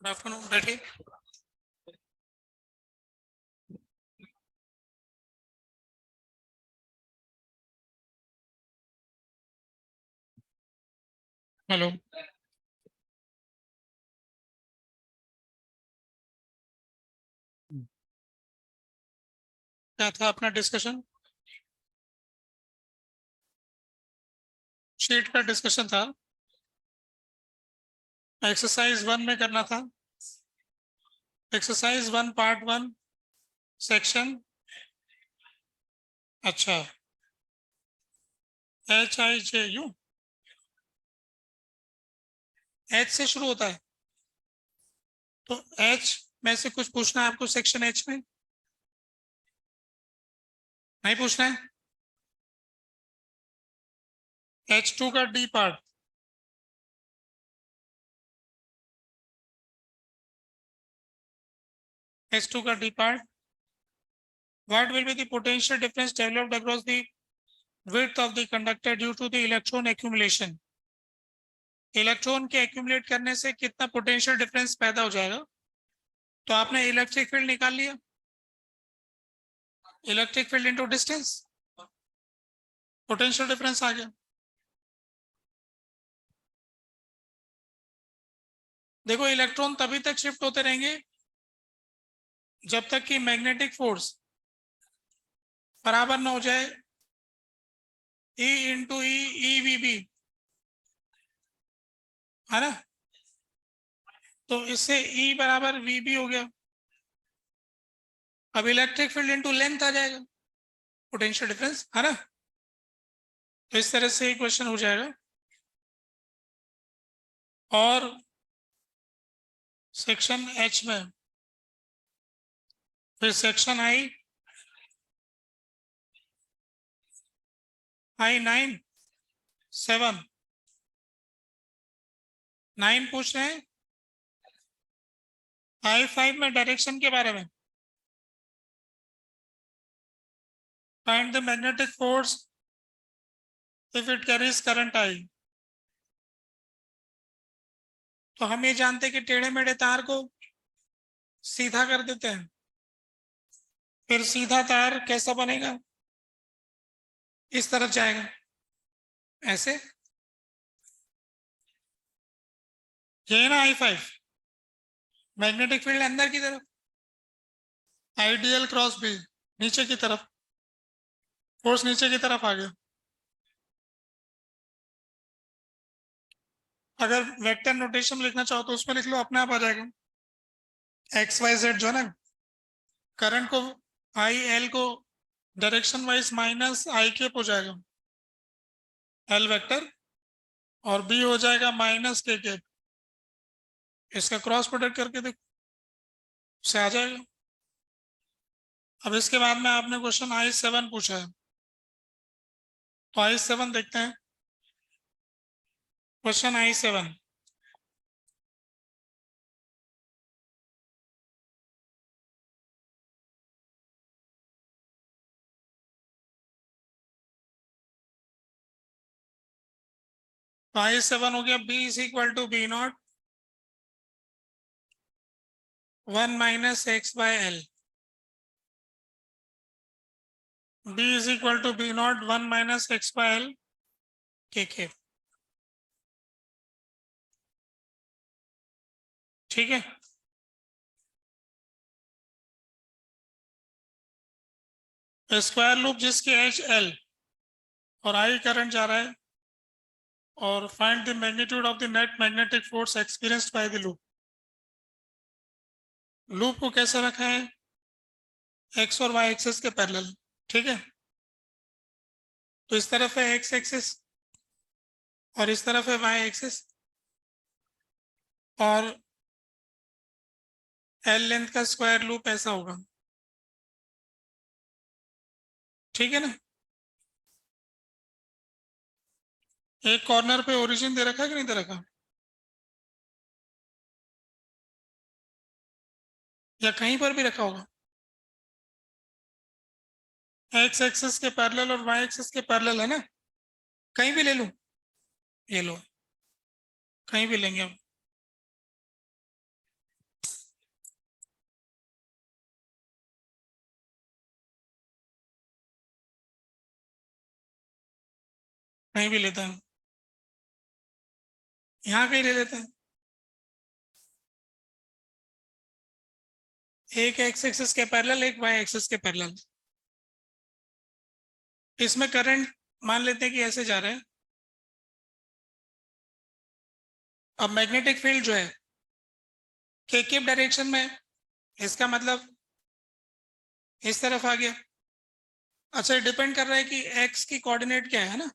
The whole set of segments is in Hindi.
गुड आफ्टरनून बैठिए। हेलो। क्या था अपना डिस्कशन? शीट का डिस्कशन था। एक्सरसाइज 1 में करना था। Exercise 1 part 1 section. अच्छा, HIJU H से शुरू होता है, तो H में से कुछ पूछना है आपको। सेक्शन H में नहीं पूछना है। H2 का D पार्ट। H2 का D part. What will be the potential difference developed across the width of the conductor due to the electron accumulation? Electron के एक्यूमुलेट करने से कितना पोटेंशियल डिफरेंस पैदा हो जाएगा? तो आपने इलेक्ट्रिक फील्ड निकाल लिया, electric field into distance, potential difference आ गया। देखो, इलेक्ट्रॉन तभी तक शिफ्ट होते रहेंगे जब तक कि मैग्नेटिक फोर्स बराबर ना हो जाए E into E V B, है ना। तो इससे E बराबर वी बी हो गया। अब इलेक्ट्रिक फील्ड इंटू लेंथ आ जाएगा, पोटेंशियल डिफरेंस, है ना। तो इस तरह से क्वेश्चन हो जाएगा। और सेक्शन H में फिर सेक्शन I9 7 9 पूछ रहे हैं। I5 में डायरेक्शन के बारे में, find the magnetic force if it carries current I। तो हम ये जानते हैं कि टेढ़े मेढ़े तार को सीधा कर देते हैं, फिर सीधा तार कैसा बनेगा? इस तरफ जाएगा, ऐसे। ये है ना I5, मैग्नेटिक फील्ड अंदर की तरफ, आइडियल क्रॉस बी नीचे की तरफ, फोर्स नीचे की तरफ आ गया। अगर वेक्टर नोटेशन लिखना चाहो तो उसमें लिख लो, अपने आप आ जाएगा। XYZ जो है ना, करंट को IL को direction wise minus I cap हो जाएगा L वेक्टर, और B हो जाएगा माइनस K कैप। इसका क्रॉस प्रोडक्ट करके देखो, से आ जाएगा। अब इसके बाद में आपने क्वेश्चन I7 पूछा है, तो I7 देखते हैं। क्वेश्चन I7, तो I7 हो गया B is equal to B nought 1 minus X by L. B is equal to B nought 1 minus X by L के। ठीक है। स्क्वायर लूप जिसके एच एल और I करंट जा रहा है, और find the magnitude of the net magnetic force experienced by the loop. Loop को कैसे रखा है? एक्स और वाई एक्सिस के पैरेलल, ठीक है। तो इस तरफ है एक्स एक्सिस और इस तरफ है वाई एक्सिस, और एल लेंथ का स्क्वायर लूप ऐसा होगा, ठीक है ना। एक कॉर्नर पे ओरिजिन दे रखा है कि नहीं दे रखा, या कहीं पर भी रखा होगा। एक्स एक्सिस के पैरेलल और वाई एक्सिस के पैरेलल है ना, कहीं भी ले लूं। ये लो, कहीं भी लेंगे हम। नहीं भी लेते हैं, यहाँ कहीं ले लेते हैं। एक एक्स एक्सिस के पैरेलल, एक वाई एक्सिस के पैरेलल। इसमें करंट मान लेते हैं कि ऐसे जा रहे हैं। अब मैग्नेटिक फील्ड जो है के डायरेक्शन में, इसका मतलब इस तरफ आ गया। अच्छा, डिपेंड कर रहा है कि एक्स की कोऑर्डिनेट क्या है ना।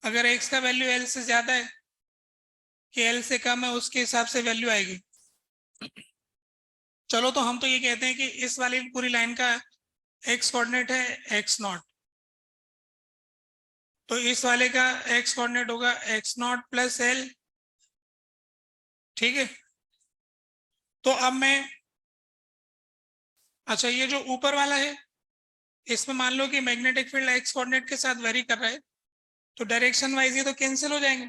अगर एक्स का वैल्यू एल से ज्यादा है कि एल से कम है, उसके हिसाब से वैल्यू आएगी। चलो तो हम तो ये कहते हैं कि इस वाली पूरी लाइन का एक्स कोऑर्डिनेट है एक्स नॉट, तो इस वाले का एक्स कोऑर्डिनेट होगा एक्स नॉट प्लस एल। ठीक है, तो अब मैं, अच्छा ये जो ऊपर वाला है इसमें मान लो कि मैग्नेटिक फील्ड एक्स कोऑर्डिनेट के साथ वेरी कर रहा है, तो डायरेक्शन वाइज ये तो कैंसिल हो जाएंगे।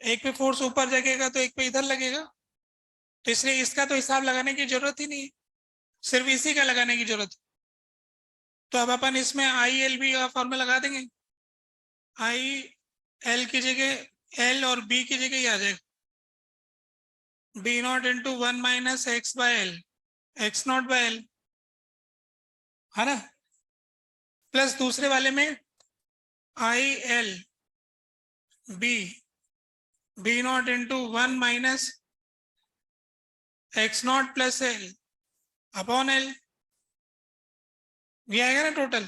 एक पे फोर्स ऊपर लगेगा तो एक पे इधर लगेगा, तो इसलिए इसका तो हिसाब लगाने की जरूरत ही नहीं है, सिर्फ इसी का लगाने की जरूरत है। तो अब अपन इसमें आई एल बी का फॉर्मूला लगा देंगे। आई एल की जगह एल और बी की जगह ही आ जाएगा, B nought into 1 minus X by L, X nought by L, है ना। प्लस दूसरे वाले में I L B, B nought into 1 minus X nought plus L upon L, ये आएगा ना टोटल।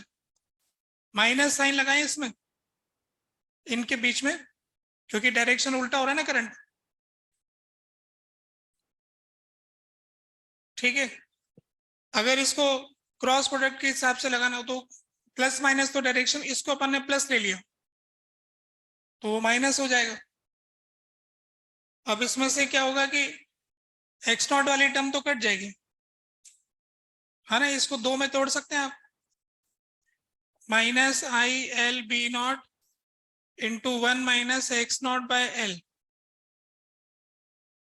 माइनस साइन लगाएं इसमें, इनके बीच में, क्योंकि डायरेक्शन उल्टा हो रहा है ना करंट। ठीक है, अगर इसको क्रॉस प्रोडक्ट के हिसाब से लगाना हो तो प्लस माइनस, तो डायरेक्शन इसको अपन ने प्लस ले लिया तो वो माइनस हो जाएगा। अब इसमें से क्या होगा कि एक्स नॉट वाली टर्म तो कट जाएगी, है ना। इसको दो में तोड़ सकते हैं आप, minus I L B nought into 1 minus X nought by L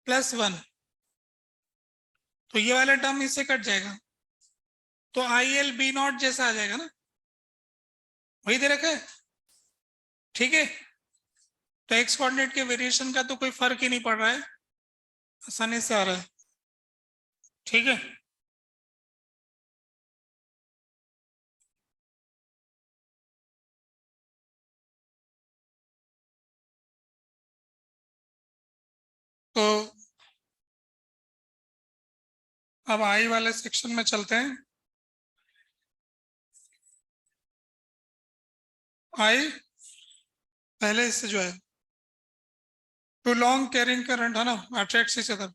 plus 1, तो ये वाला टर्म इससे कट जाएगा, तो आई एल बी नॉट जैसा आ जाएगा ना, वही दे रखा है। ठीक है, तो एक्स कोऑर्डिनेट के वेरिएशन का तो कोई फर्क ही नहीं पड़ रहा है, आसानी से आ रहा है। ठीक है, तो अब आई वाले सेक्शन में चलते हैं। आई पहले इससे जो है टू लॉन्ग कैरिंग करंट है ना attracts each other,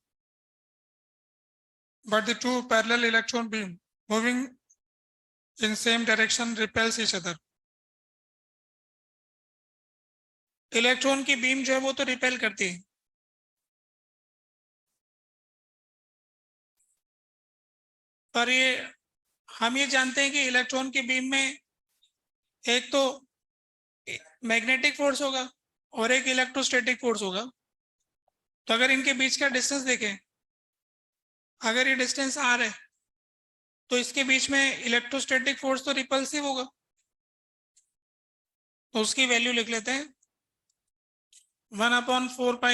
but the two parallel electron beam moving in same direction repels each other. Electron की बीम जो है वो तो रिपेल करती है, पर ये हम ये जानते हैं कि इलेक्ट्रॉन की बीम में एक तो मैग्नेटिक फोर्स होगा और एक इलेक्ट्रोस्टैटिक फोर्स होगा। तो अगर इनके बीच का डिस्टेंस देखें, अगर ये डिस्टेंस आर है तो इसके बीच में इलेक्ट्रोस्टैटिक फोर्स तो रिपल्सिव होगा, तो उसकी वैल्यू लिख लेते हैं 1/4πε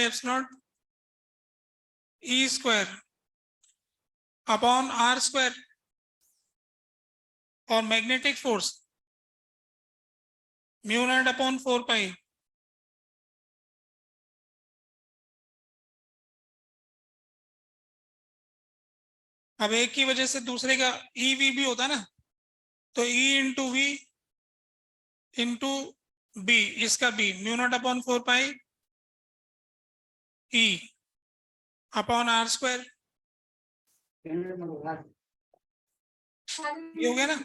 E square upon R square, और मैग्नेटिक फोर्स μ0/4π। अब एक की वजह से दूसरे का ई वी भी होता है ना, तो E into V into B, इसका B μ0/4π E upon R square, ये हो गया ना।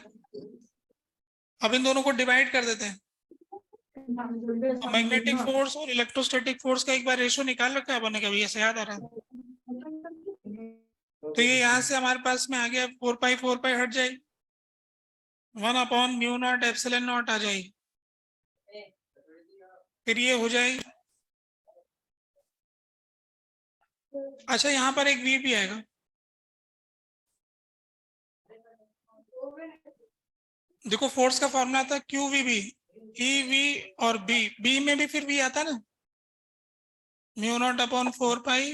अब इन दोनों को डिवाइड कर देते हैं, तो मैग्नेटिक फोर्स और इलेक्ट्रोस्टैटिक फोर्स का एक बार रेशियो निकाल रखा है अपने, कभी ऐसे याद आ रहा है। तो ये यहाँ से हमारे पास में आ गया 4π हट जाएगी, 1/μ0 ε0 आ जाएगी, फिर ये हो जाएगी। अच्छा, यहाँ पर एक वी भी आएगा, देखो फोर्स का फॉर्मूला था Q V B, E V और बी में भी फिर भी आता ना, mu nought upon 4 pi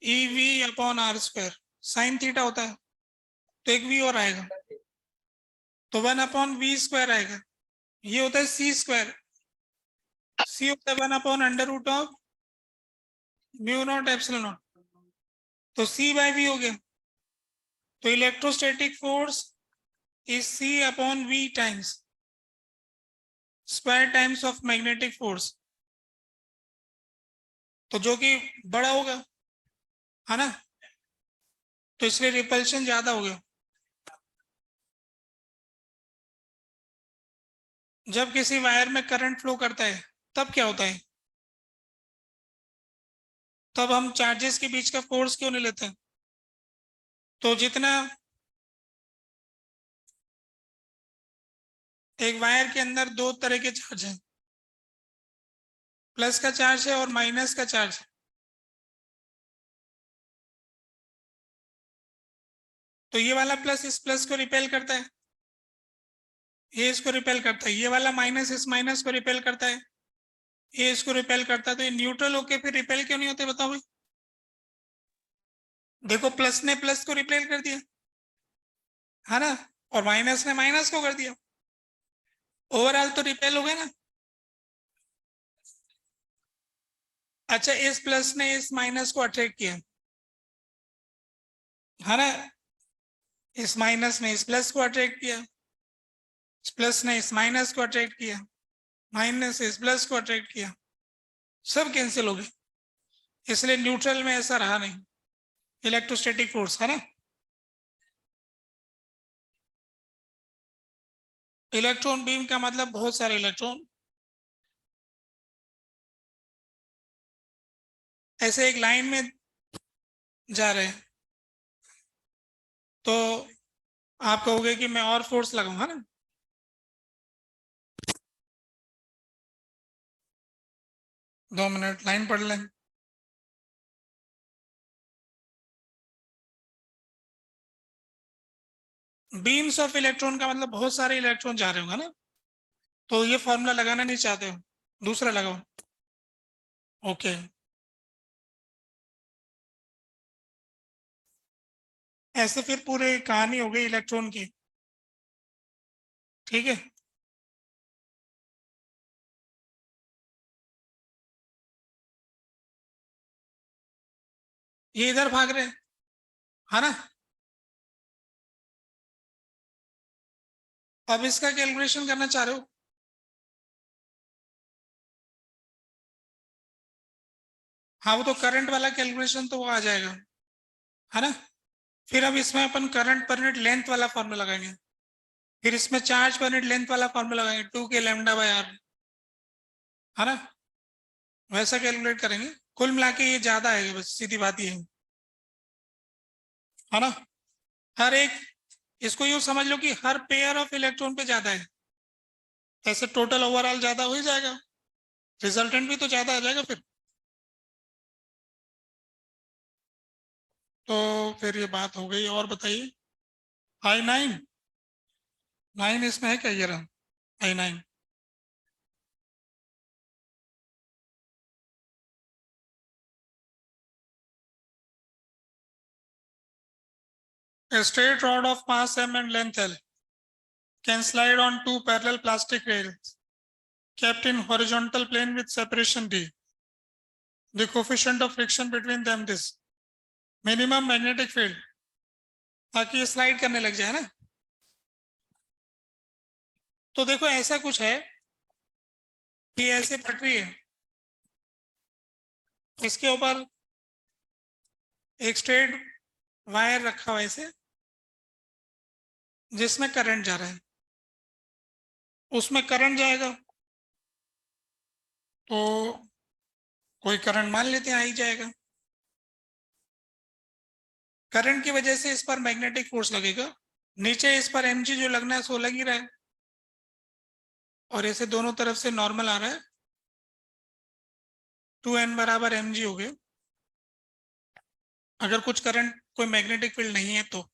E V upon R square sine theta होता है, तो एक वी और आएगा, तो 1/v² आएगा। ये होता है सी स्क्वायर, सी होता है 1/√ऑफ म्यू नॉट एप्सिलॉन नॉट, तो C/V हो गया। तो electrostatic force is C/V times square times of magnetic force, तो जो कि बड़ा होगा, है ना, तो इसलिए रिपल्शन ज्यादा हो गया। जब किसी वायर में करंट फ्लो करता है तब क्या होता है, तब हम चार्जेस के बीच का फोर्स क्यों नहीं लेते? तो जितना एक वायर के अंदर दो तरह के चार्ज हैं, प्लस का चार्ज है और माइनस का चार्ज है। तो ये वाला प्लस इस प्लस को रिपेल करता है, ये इसको रिपेल करता है, ये वाला माइनस इस माइनस को रिपेल करता है, ये इसको रिपेल करता है, तो ये न्यूट्रल होके फिर रिपेल क्यों नहीं होते बताओ भाई? देखो प्लस ने प्लस को रिपेल कर दिया, है ना, और माइनस ने माइनस को कर दिया, ओवरऑल तो रिपेल हो गया ना। अच्छा, इस प्लस ने इस माइनस को अट्रैक्ट किया, है ना, इस माइनस ने इस प्लस को अट्रैक्ट किया, इस प्लस ने इस माइनस को अट्रैक्ट किया, माइनस इस प्लस को अट्रैक्ट किया, सब कैंसिल हो गए, इसलिए न्यूट्रल में ऐसा रहा नहीं इलेक्ट्रोस्टैटिक फोर्स, है ना। इलेक्ट्रॉन बीम का मतलब बहुत सारे इलेक्ट्रॉन ऐसे एक लाइन में जा रहे हैं, तो आप कहोगे कि मैं और फोर्स लगाऊंगा ना, 2 मिनट लाइन पढ़ लें। बीम्स ऑफ इलेक्ट्रॉन का मतलब बहुत सारे इलेक्ट्रॉन जा रहे होंगे ना, तो ये फॉर्मूला लगाना नहीं चाहते हो, दूसरा लगाओ। ओके, ऐसे फिर पूरे कहानी हो गई इलेक्ट्रॉन की, ठीक है। ये इधर भाग रहे हैं, है ना। अब इसका कैलकुलेशन करना चाह रहे हो, हाँ वो तो करंट वाला कैलकुलेशन तो वो आ जाएगा, है ना। फिर अब इसमें अपन करंट पर यूनिट लेंथ वाला फॉर्मूला लगाएंगे, फिर इसमें चार्ज पर यूनिट लेंथ वाला फॉर्मूला लगाएंगे 2k λ/r, है ना, वैसा कैलकुलेट करेंगे। कुल मिला के ये ज्यादा आएगा, बस सीधी बात ये है ना। हर एक, इसको यूं समझ लो कि हर पेयर ऑफ इलेक्ट्रॉन पे ज्यादा है, ऐसे टोटल ओवरऑल ज्यादा हो ही जाएगा, रिजल्टेंट भी तो ज्यादा आ जाएगा फिर। तो फिर ये बात हो गई, और बताइए। I9, 9 इसमें है क्या, ये रहा I9। A straight rod of mass m and length L can slide on two parallel plastic rails kept in horizontal plane with separation d. The coefficient of friction between them is minimum magnetic field, ताकि ये स्लाइड करने लग जाए ना। तो देखो ऐसा कुछ है कि ऐसे पटरी है, इसके ऊपर एक स्ट्रेट वायर रखा हुआ है ऐसे, जिसमें करंट जा रहा है, उसमें करंट जाएगा, तो कोई करंट मान लेते हैं आ ही जाएगा, करंट की वजह से इस पर मैग्नेटिक फोर्स लगेगा, नीचे इस पर mg जो लगना है सो लग ही रहा है, और ऐसे दोनों तरफ से नॉर्मल आ रहा है, 2n बराबर mg हो गए। अगर कुछ करंट कोई मैग्नेटिक फील्ड नहीं है तो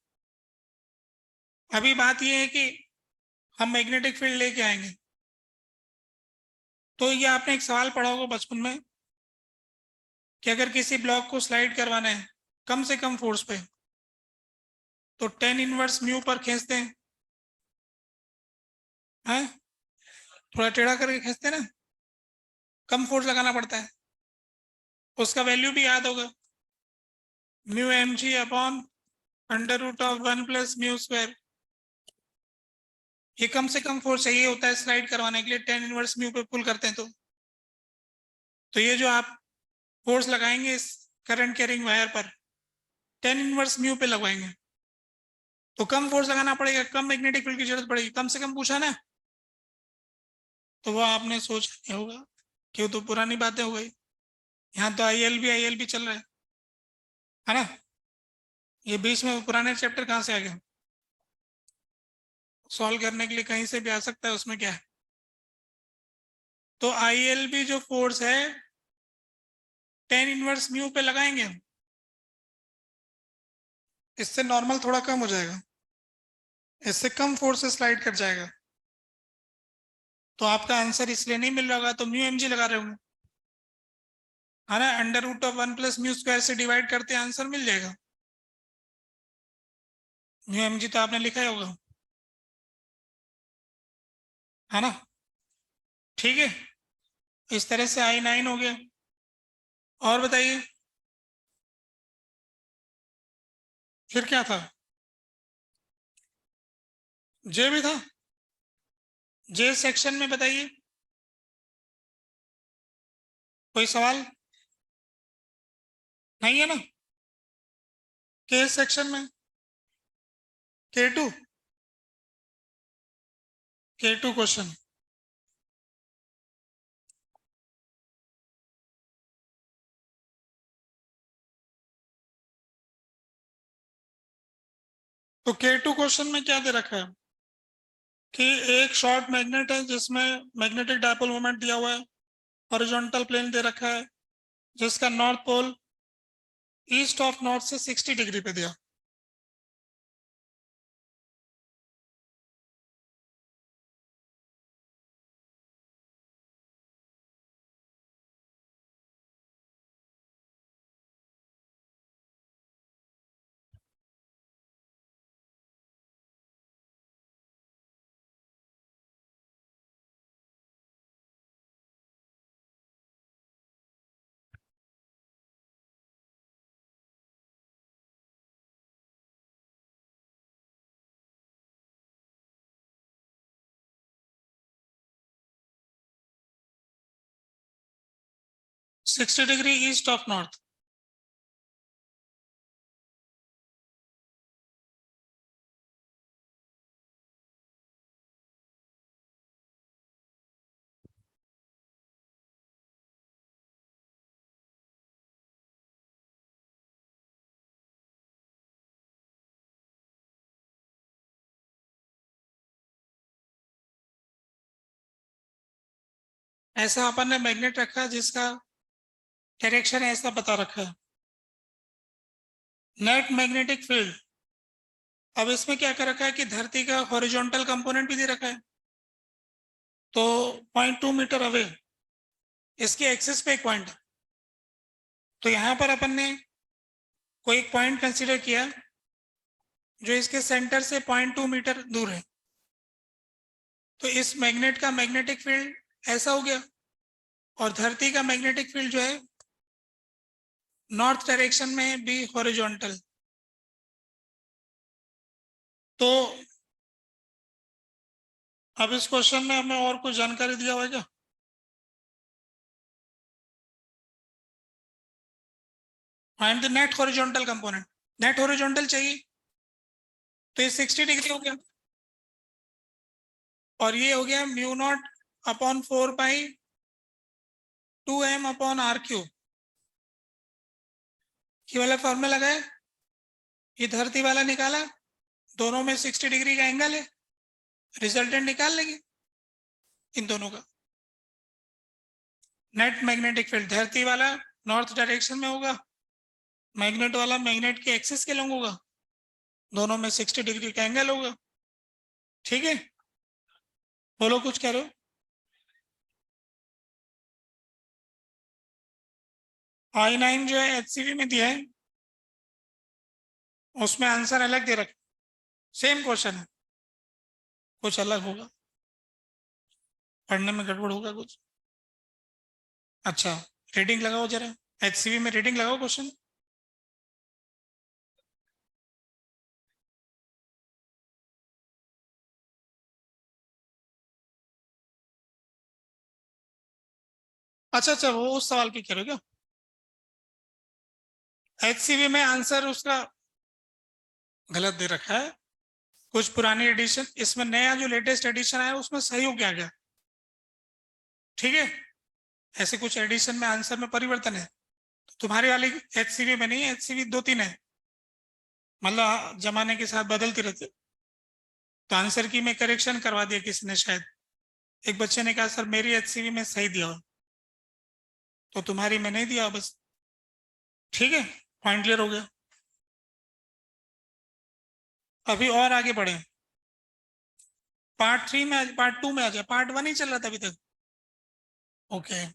अभी बात यह है कि हम मैग्नेटिक फील्ड लेके आएंगे, तो ये आपने एक सवाल पढ़ा होगा बचपन में कि अगर किसी ब्लॉक को स्लाइड करवाना है कम से कम फोर्स पे तो 10 इनवर्स म्यू पर खींचते हैं, थोड़ा टेढ़ा करके खींचते हैं ना, कम फोर्स लगाना पड़ता है, उसका वैल्यू भी याद होगा, mu M G upon under root of 1 plus mu square. ये कम से कम फोर्स चाहिए होता है स्लाइड करवाने के लिए, 10 इनवर्स म्यू पे पुल करते हैं तो ये जो आप फोर्स लगाएंगे इस करंट कैरिंग वायर पर 10 इनवर्स म्यू पे लगवाएंगे तो कम फोर्स लगाना पड़ेगा, कम मैग्नेटिक फील्ड की जरूरत पड़ेगी, कम से कम पूछा ना। तो वो आपने सोच लिया होगा कि वो तो पुरानी बातें हो गई, यहाँ तो आई एल भी चल रहा है ना। ये बीच में पुराने चैप्टर कहाँ से आ गए, सॉल्व करने के लिए कहीं से भी आ सकता है, उसमें क्या है। तो आई जो फोर्स है 10 इनवर्स म्यू पे लगाएंगे हम, इससे नॉर्मल थोड़ा कम हो जाएगा, इससे कम फोर्स से स्लाइड कर जाएगा, तो आपका आंसर इसलिए नहीं मिल रहा होगा, तो म्यू एम जी लगा रहे होंगे, है ना। Under root of 1 plus mu square से डिवाइड करते आंसर मिल जाएगा। म्यू एम जी तो आपने लिखा ही होगा, है ना। ठीक है, इस तरह से I9 हो गया। और बताइए फिर क्या था, जे भी था, जे सेक्शन में बताइए कोई सवाल नहीं है ना। के सेक्शन में K2 क्वेश्चन, तो K2 क्वेश्चन में क्या दे रखा है कि एक शॉर्ट मैग्नेट है जिसमें मैग्नेटिक डायपोल मोमेंट दिया हुआ है, हॉरिजॉन्टल प्लेन दे रखा है, जिसका north pole east of north से 60 डिग्री पे दिया। Sixty degree east of north, ऐसा अपन ने मैग्नेट रखा जिसका डायरेक्शन ऐसा बता रखा है, नेट मैग्नेटिक फील्ड। अब इसमें क्या कर रखा है कि धरती का हॉरिजॉन्टल कंपोनेंट भी दे रखा है, तो 0.2 मीटर अवे इसके एक्सिस पे एक पॉइंट है, तो यहाँ पर अपन ने कोई एक पॉइंट कंसीडर किया जो इसके सेंटर से 0.2 मीटर दूर है, तो इस मैग्नेट का मैग्नेटिक फील्ड ऐसा हो गया और धरती का मैग्नेटिक फील्ड जो है नॉर्थ डायरेक्शन में भी हॉरिजॉन्टल। तो अब इस क्वेश्चन में हमें और कुछ जानकारी दिया हुआ है क्या, find the net horizontal component, net horizontal चाहिए, तो ये 60 डिग्री हो गया और ये हो गया mu nought upon 4 pi 2m upon R cube, ये वाला फॉर्मूला लगाया, ये धरती वाला निकाला, दोनों में 60 डिग्री का एंगल है, रिजल्टेंट निकाल लेंगे इन दोनों का। नेट मैग्नेटिक फील्ड धरती वाला नॉर्थ डायरेक्शन में होगा, मैग्नेट वाला मैग्नेट के एक्सिस के लंग होगा, दोनों में 60 डिग्री का एंगल होगा। ठीक है, बोलो कुछ कह रहे हो। I9 जो है HCV में दिया है, उसमें आंसर अलग दे रखा, सेम क्वेश्चन है, कुछ अलग होगा, पढ़ने में गड़बड़ होगा कुछ। अच्छा, रीडिंग लगाओ जरा, HCV में रीडिंग लगाओ क्वेश्चन। अच्छा अच्छा, वो उस सवाल की कह रहे हो क्या? HCV में आंसर उसका गलत दे रखा है, कुछ पुरानी एडिशन, इसमें नया जो लेटेस्ट एडिशन आया उसमें सही हो गया गया, ठीक है। ऐसे कुछ एडिशन में आंसर में परिवर्तन है, तो तुम्हारी वाली HCV में नहीं है, HCV 2-3 है, मतलब जमाने के साथ बदलती रहती है। तो आंसर की में करेक्शन करवा दिया किसी ने शायद, एक बच्चे ने कहा सर मेरी HCV में सही दिया हो, तो तुम्हारी में नहीं दिया बस, ठीक है, पॉइंट क्लियर हो गया। अभी और आगे बढ़े, पार्ट 3 में, पार्ट 2 में आ जाए, पार्ट 1 ही चल रहा था अभी तक। ओके,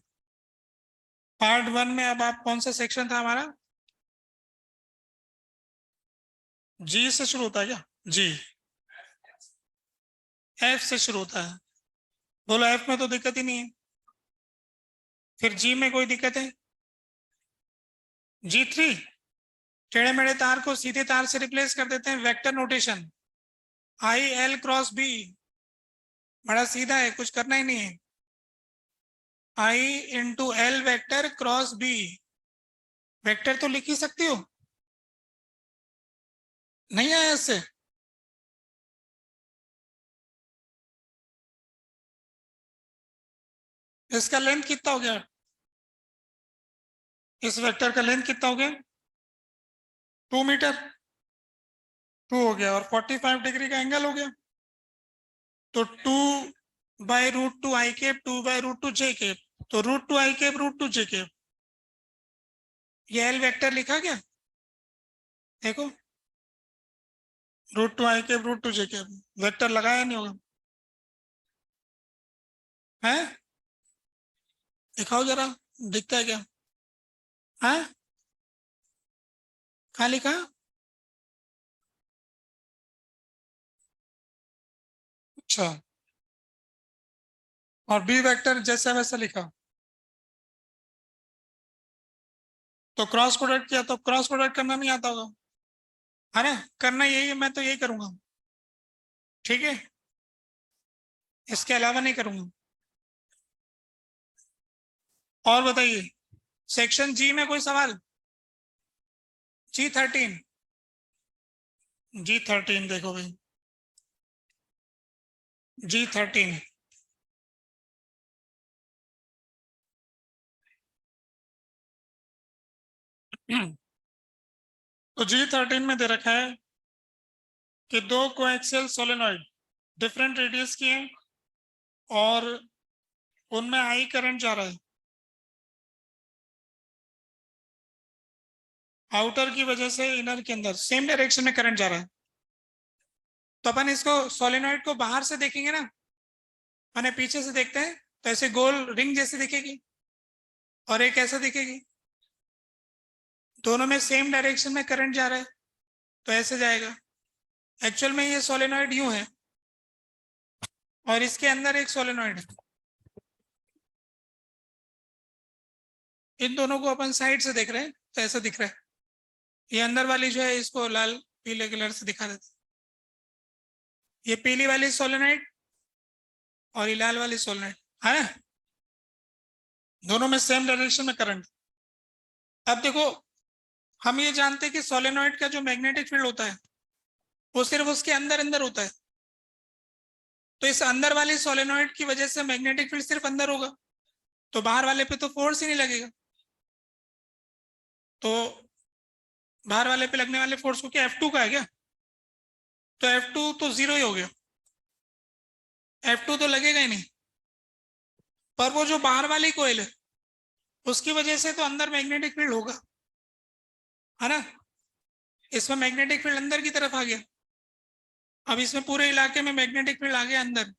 पार्ट 1 में अब आप कौन सा सेक्शन था हमारा? जी से शुरू होता है क्या? जी, F से शुरू होता है, बोलो F में तो दिक्कत ही नहीं है, फिर जी में कोई दिक्कत है? G3, टेढ़े मेढ़े तार को सीधे तार से रिप्लेस कर देते हैं, vector notation, I L × B, बड़ा सीधा है, कुछ करना ही नहीं है, I × L vector cross B, vector तो लिख ही सकती हो, नहीं आया इससे? इसका लेंथ कितना हो गया, इस वेक्टर का लेंथ कितना हो गया? 2 मीटर, 2 हो गया, और 45 डिग्री का एंगल हो गया, तो 2/√2 I कैप, 2/√2 J कैप, तो √2 I कैप √2 J कैप, ये एल वेक्टर लिखा क्या? देखो, √2 I cap √2 J cap, vector लगाया नहीं होगा, है? दिखाओ जरा, दिखता है क्या? है, कहाँ लिखा? अच्छा, और बी वेक्टर जैसा वैसा लिखा, तो क्रॉस प्रोडक्ट किया, तो क्रॉस प्रोडक्ट करना नहीं आता होगा, है ना? करना यही है, मैं तो यही करूंगा, ठीक है, इसके अलावा नहीं करूंगा। और बताइए, सेक्शन जी में कोई सवाल? G13, G13 देखो भाई, G13, तो G13 में दे रखा है कि 2 कोएक्सियल सोलेनॉइड डिफरेंट रेडियस की हैं और उनमें आई करंट जा रहा है, आउटर की वजह से इनर के अंदर सेम डायरेक्शन में करंट जा रहा है, तो अपन इसको सोलेनॉइड को बाहर से देखेंगे ना, मैंने पीछे से देखते हैं तो ऐसे गोल रिंग जैसी दिखेगी, और एक ऐसा दिखेगी, दोनों में सेम डायरेक्शन में करंट जा रहा है, तो ऐसे जाएगा। एक्चुअल में ये सोलेनॉइड यूं है, और इसके अंदर एक सोलेनॉइड है, इन दोनों को अपन साइड से देख रहे हैं तो ऐसा दिख रहा है, ये अंदर वाली जो है इसको लाल पीले कलर से दिखा देते, ये पीली वाली सोलेनॉइड और ये लाल वाली सोलेनॉइड है ना, दोनों में सेम डायरेक्शन में करंट। अब देखो, हम ये जानते हैं कि सोलेनॉइड का जो मैग्नेटिक फील्ड होता है वो सिर्फ उसके अंदर अंदर होता है, तो इस अंदर वाली सोलेनॉइड की वजह से मैग्नेटिक फील्ड सिर्फ अंदर होगा, तो बाहर वाले पे तो फोर्स ही नहीं लगेगा, तो बाहर वाले पे लगने वाले फोर्स को क्या F2 का है क्या? तो F2 तो 0 ही हो गया, F2 तो लगेगा ही नहीं, पर वो जो बाहर वाली कोयल है उसकी वजह से तो अंदर मैग्नेटिक फील्ड होगा, है ना? इसमें मैग्नेटिक फील्ड अंदर की तरफ आ गया, अब इसमें पूरे इलाके में मैग्नेटिक फील्ड आ गया अंदर,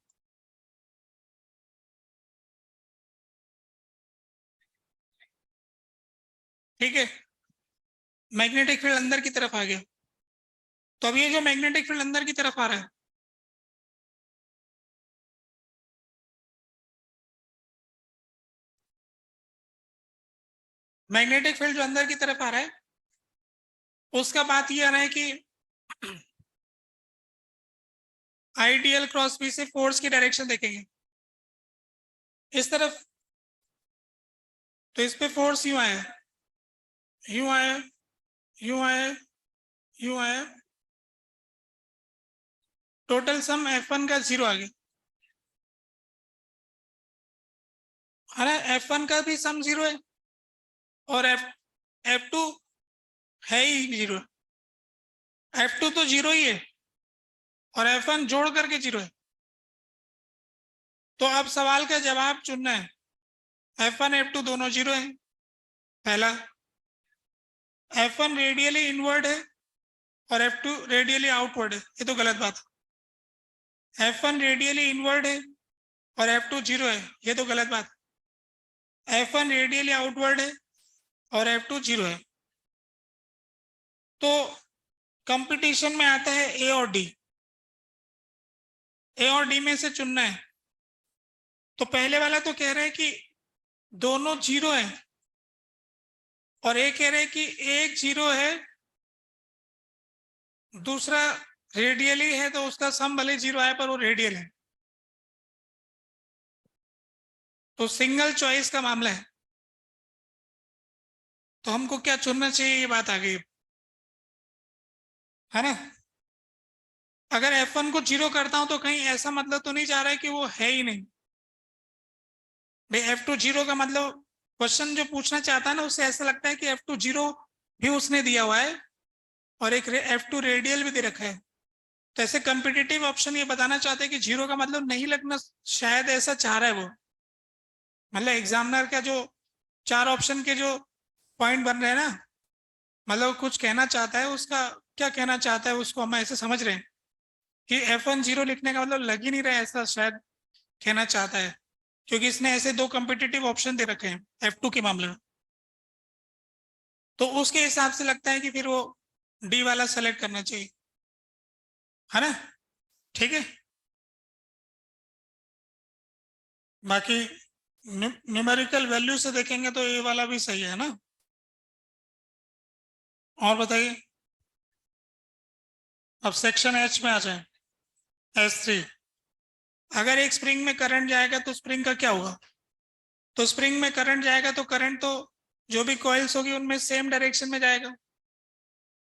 ठीक है, मैग्नेटिक फील्ड अंदर की तरफ आ गया। तो अब ये जो मैग्नेटिक फील्ड अंदर की तरफ आ रहा है, मैग्नेटिक फील्ड जो अंदर की तरफ आ रहा है, उसका बात ये आ रहा है कि आइडियल क्रॉस बी से फोर्स की डायरेक्शन देखेंगे इस तरफ, तो इस पे फोर्स यूं आया, यूं आया, यूं आया, यूं आया, टोटल सम F1 का 0 आ गया, है ना। F1 का भी सम 0 है और F2 है ही 0, F2 तो 0 ही है और F1 जोड़ करके 0 है। तो अब सवाल का जवाब चुनना है। F1 F2 दोनों 0 है, पहला। F1 रेडियली इनवर्ड है और F2 रेडियली आउटवर्ड है, ये तो गलत बात है। F1 रेडियली इनवर्ड है और F2 0 है, ये तो गलत बात है। F1 रेडियली आउटवर्ड है और F2 0 है। तो कंपटीशन में आता है ए और डी, ए और डी में से चुनना है। तो पहले वाला तो कह रहे हैं कि दोनों 0 है और एक कह रहे हैं कि एक 0 है, दूसरा रेडियली है, तो उसका सम भले 0 आए पर वो रेडियल है। तो सिंगल चॉइस का मामला है, तो हमको क्या चुनना चाहिए, ये बात आ गई, है ना। अगर F1 को 0 करता हूं तो कहीं ऐसा मतलब तो नहीं जा रहा है कि वो है ही नहीं। भाई F2 0 का मतलब, क्वेश्चन जो पूछना चाहता है ना, उससे ऐसा लगता है कि F2 0 भी उसने दिया हुआ है और एक F2 रेडियल भी दे रखा है। तो ऐसे कम्पिटिटिव ऑप्शन ये बताना चाहते हैं कि 0 का मतलब नहीं लगना, शायद ऐसा चाह रहा है वो। मतलब एग्जामिनर का जो 4 ऑप्शन के जो पॉइंट बन रहे हैं ना, मतलब कुछ कहना चाहता है, उसका क्या कहना चाहता है उसको हम ऐसे समझ रहे हैं कि F1 0 लिखने का मतलब लग ही नहीं रहा है, ऐसा शायद कहना चाहता है, क्योंकि इसने ऐसे 2 कम्पिटिटिव ऑप्शन दे रखे हैं F2 के मामले में। तो उसके हिसाब से लगता है कि फिर वो डी वाला सेलेक्ट करना चाहिए, है ना। ठीक है, बाकी न्यूमेरिकल वैल्यू से देखेंगे तो ये वाला भी सही है ना। और बताइए, अब सेक्शन एच में आ जाए, S3। अगर एक स्प्रिंग में करंट जाएगा तो स्प्रिंग का क्या होगा। तो स्प्रिंग में करंट जाएगा तो करंट तो जो भी कॉइल्स होगी उनमें सेम डायरेक्शन में जाएगा,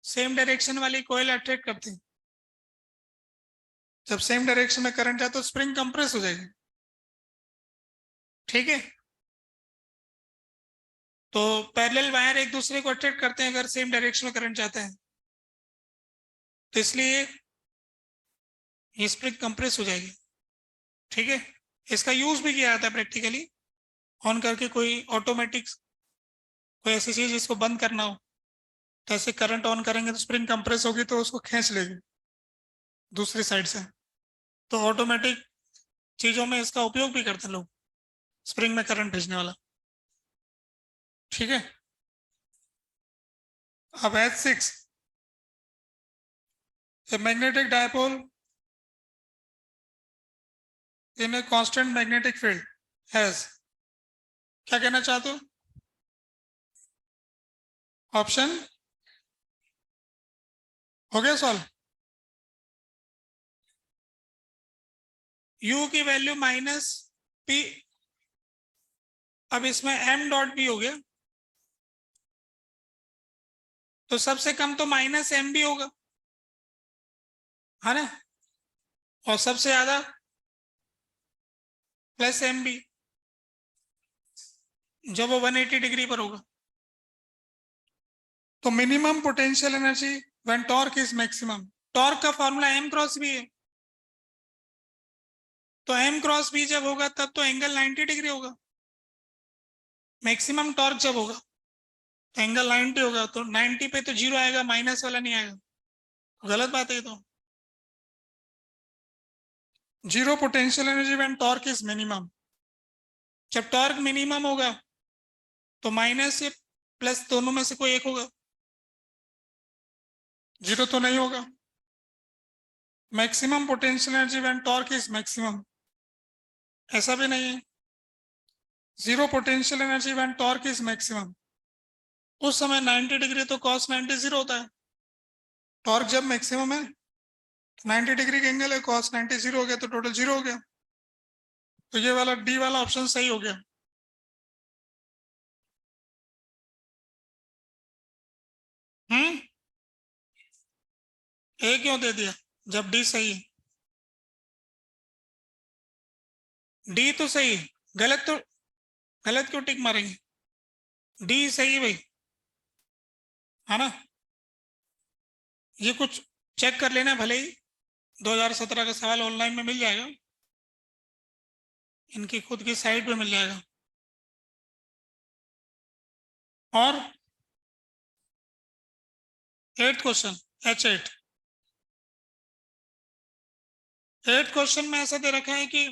सेम डायरेक्शन वाली कॉइल अट्रैक्ट करती है। जब सेम डायरेक्शन में करंट जाए तो स्प्रिंग कंप्रेस हो जाएगी, ठीक है। तो पैरेलल वायर एक दूसरे को अट्रैक्ट करते हैं अगर सेम डायरेक्शन में करंट जाता है, तो इसलिए ये स्प्रिंग कंप्रेस हो जाएगी, ठीक है। इसका यूज भी किया जाता है प्रैक्टिकली, ऑन करके कोई ऑटोमेटिक कोई ऐसी चीज जिसको बंद करना हो, तो ऐसे करंट ऑन करेंगे तो स्प्रिंग कंप्रेस होगी तो उसको खींच लेगी दूसरी साइड से। तो ऑटोमेटिक चीजों में इसका उपयोग भी करते हैं लोग, स्प्रिंग में करंट भेजने वाला, ठीक है। अब H6, a magnetic dipole in a constant magnetic field has, क्या कहना चाहते हो, ऑप्शन हो गया सॉल्व। U की वैल्यू -P, अब इसमें m डॉट भी हो गया, तो सबसे कम तो -M भी होगा, है ना, और सबसे ज्यादा +M भी, जब वो 180 डिग्री पर होगा। तो minimum potential energy when torque is maximum, torque का फॉर्मूला m क्रॉस b है, तो m क्रॉस b जब होगा तब तो एंगल 90 डिग्री होगा। मैक्सिमम टॉर्क जब होगा तो एंगल 90 होगा, तो 90 पे तो 0 आएगा, माइनस वाला नहीं आएगा, गलत बात है ये तो। Zero potential energy when torque is minimum, जब टॉर्क मिनिमम होगा तो माइनस से प्लस दोनों में से कोई एक होगा, जीरो तो नहीं होगा। Maximum potential energy when torque is maximum, ऐसा भी नहीं है। Zero potential energy when torque is maximum, उस समय 90 डिग्री तो cos 90 जीरो होता है। टॉर्क जब मैक्सिमम है 90 डिग्री का एंगल है, cos 90 जीरो हो गया तो टोटल जीरो हो गया। तो ये वाला डी वाला ऑप्शन सही हो गया। हम्म, ए क्यों दे दिया जब डी सही है? डी तो सही है, गलत तो, गलत क्यों टिक मारेंगे? डी सही है भाई, है ना। ये कुछ चेक कर लेना, भले ही 2017 का सवाल ऑनलाइन में मिल जाएगा, इनकी खुद की साइट पे मिल जाएगा। और 8th question, H8। 8th question में ऐसा दे रखा है कि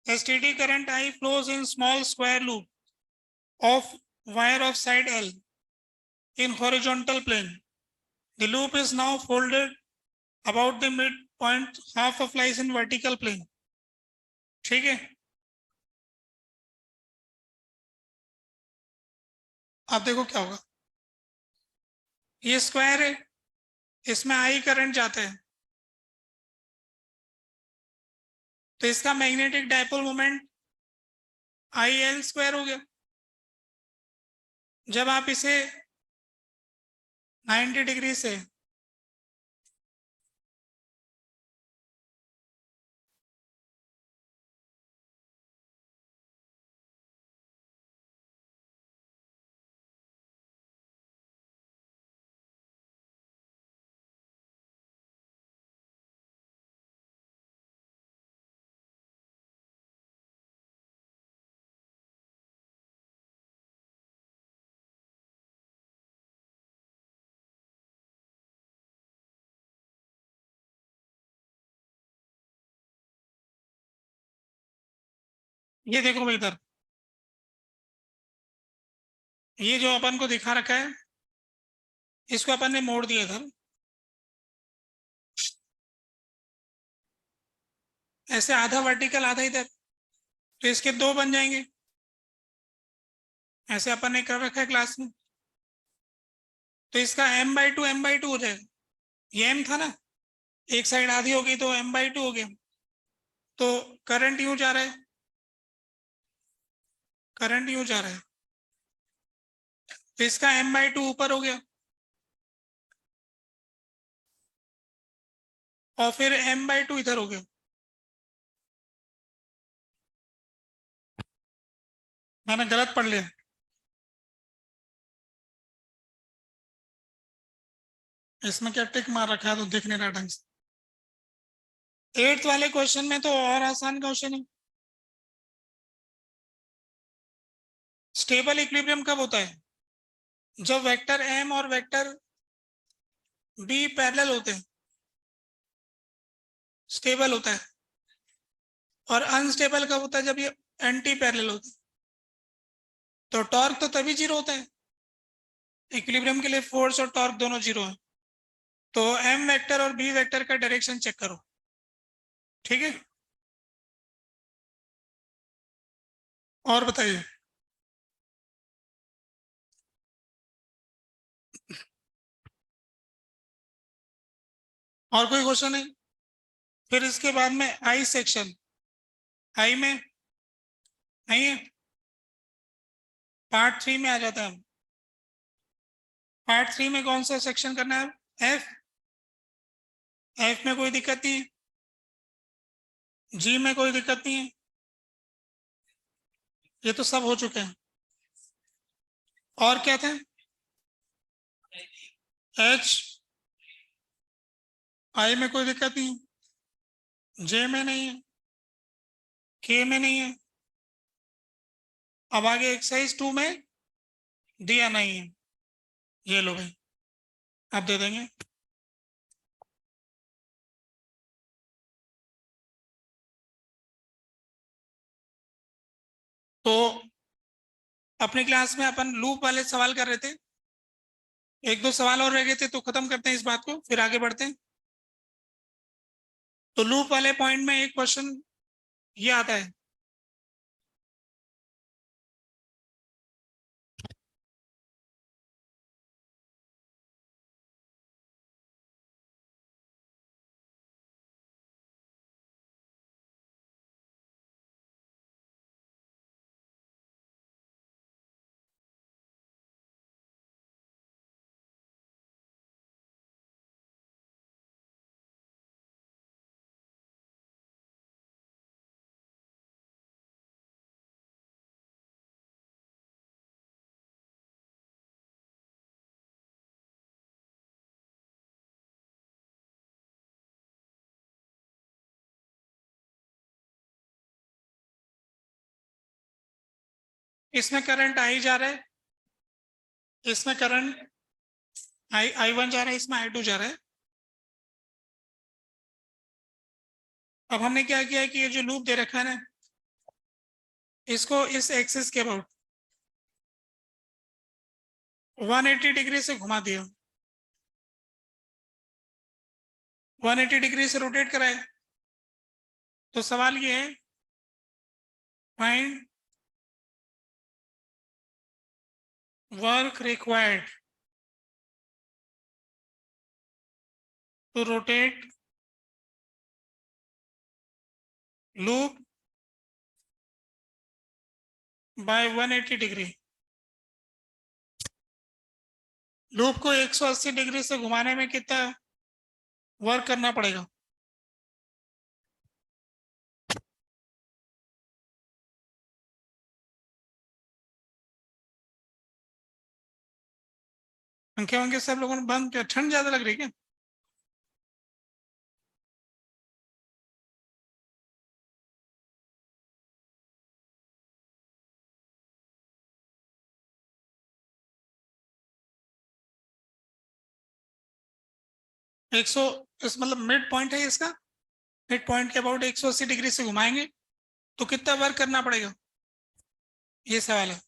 STD current I flows in small square loop of wire of side L in horizontal plane. The loop is now folded about the midpoint, half of lies in vertical plane. ठीक है, अब देखो क्या होगा। ये स्क्वायर है, इसमें आई करंट जाता है, तो इसका मैग्नेटिक डायपोल मोमेंट IL² हो गया। जब आप इसे 90 डिग्री से ये देखो भाई, इधर ये जो अपन को दिखा रखा है, इसको अपन ने मोड़ दिया इधर, ऐसे आधा वर्टिकल आधा इधर, तो इसके दो बन जाएंगे। ऐसे अपन ने कर रखा है क्लास में, तो इसका m/2 m/2 हो जाएगा। ये m था ना, एक साइड आधी हो गई तो m/2 हो गया। तो करंट यूं जा रहा है, करंट यूं जा रहा है, तो इसका m/2 ऊपर हो गया, और फिर m/2 इधर हो गया। मैंने गलत पढ़ लिया, इसमें क्या टिक मार रखा है तो दिख नहीं रहा ढंग से। 8th वाले क्वेश्चन में तो और आसान क्वेश्चन है। स्टेबल इक्विलिब्रियम कब होता है? जब वेक्टर m और वेक्टर b पैरेलल होते हैं, स्टेबल होता है। और अनस्टेबल कब होता है? जब ये एंटी पैरेलल होते हैं। तो टॉर्क तो तभी जीरो होता है, इक्विलिब्रियम के लिए फोर्स और टॉर्क दोनों जीरो है। तो m वेक्टर और b वेक्टर का डायरेक्शन चेक करो, ठीक है। और बताइए, और कोई क्वेश्चन है? फिर इसके बाद में आई सेक्शन, आई में नहीं है, पार्ट 3 में आ जाता है। पार्ट 3 में कौन सा सेक्शन करना है? एफ। एफ में कोई दिक्कत नहीं है, जी में कोई दिक्कत नहीं है, ये तो सब हो चुके हैं। और क्या थे? एच, आई में कोई दिक्कत नहीं है, जे में नहीं है, के में नहीं है। अब आगे एक्सरसाइज 2 में दिया नहीं है, ये लो भाई, अब दे देंगे। तो अपनी क्लास में अपन लूप वाले सवाल कर रहे थे, एक दो सवाल और रह गए थे, तो खत्म करते हैं इस बात को, फिर आगे बढ़ते हैं। तो लूप वाले पॉइंट में एक क्वेश्चन ये आता है, इसमें करंट आई जा रहा है, इसमें करंट I1 जा रहा है, इसमें I2 जा रहा है। अब हमने क्या किया है कि ये जो लूप दे रखा है ना, इसको इस एक्सिस के अबाउट 180 डिग्री से घुमा दिया, 180 डिग्री से रोटेट कराया। तो सवाल ये है, find work required to rotate loop by 180 degree. Loop को 180 डिग्री से घुमाने में कितना वर्क करना पड़ेगा? पंखे वंखे सब लोगों ने बंद किया, ठंड ज्यादा लग रही है क्या? एक सौ, इस मतलब मिड पॉइंट है इसका, मिड पॉइंट के अबाउट 180 डिग्री से घुमाएंगे तो कितना वर्क करना पड़ेगा, ये सवाल है।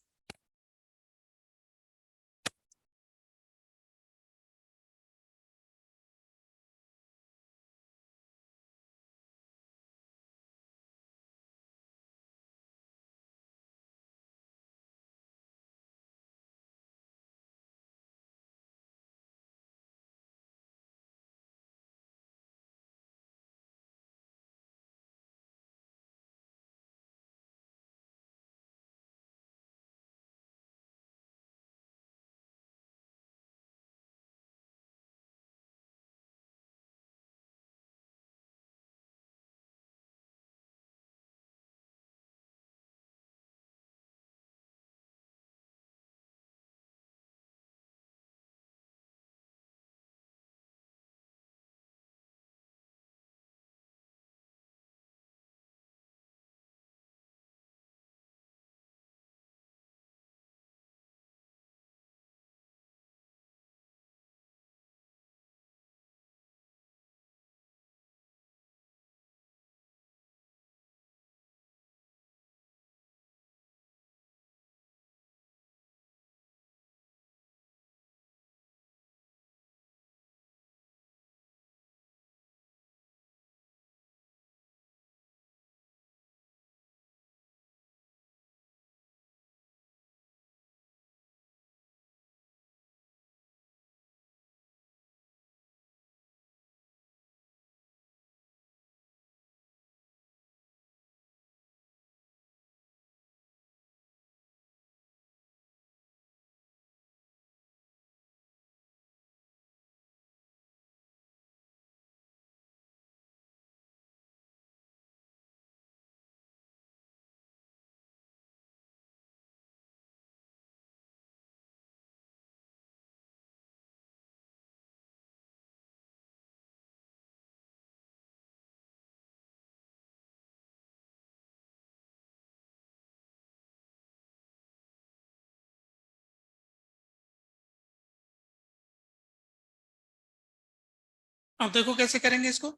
अब देखो कैसे करेंगे इसको।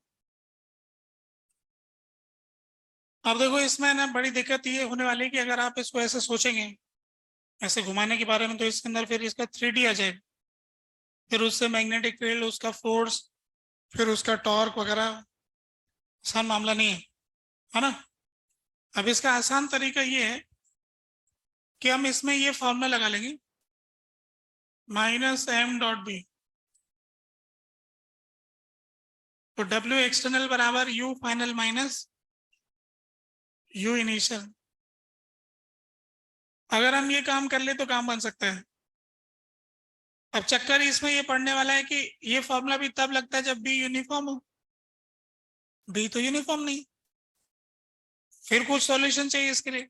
अब देखो इसमें ना बड़ी दिक्कत ये होने वाली है कि अगर आप इसको ऐसे सोचेंगे, ऐसे घुमाने के बारे में, तो इसके अंदर फिर इसका 3D आ जाएगा, फिर उससे मैग्नेटिक फील्ड, उसका फोर्स, फिर उसका टॉर्क वगैरह, आसान मामला नहीं है ना। अब इसका आसान तरीका ये है कि हम इसमें ये फॉर्मूला लगा लेंगे, -m.b, तो W एक्सटर्नल बराबर U final minus U initial. अगर हम ये काम कर ले तो काम बन सकता है। अब चक्कर इसमें ये पड़ने वाला है कि ये फॉर्मूला भी तब लगता है जब बी यूनिफॉर्म हो, बी तो यूनिफॉर्म नहीं, फिर कुछ सॉल्यूशन चाहिए इसके लिए।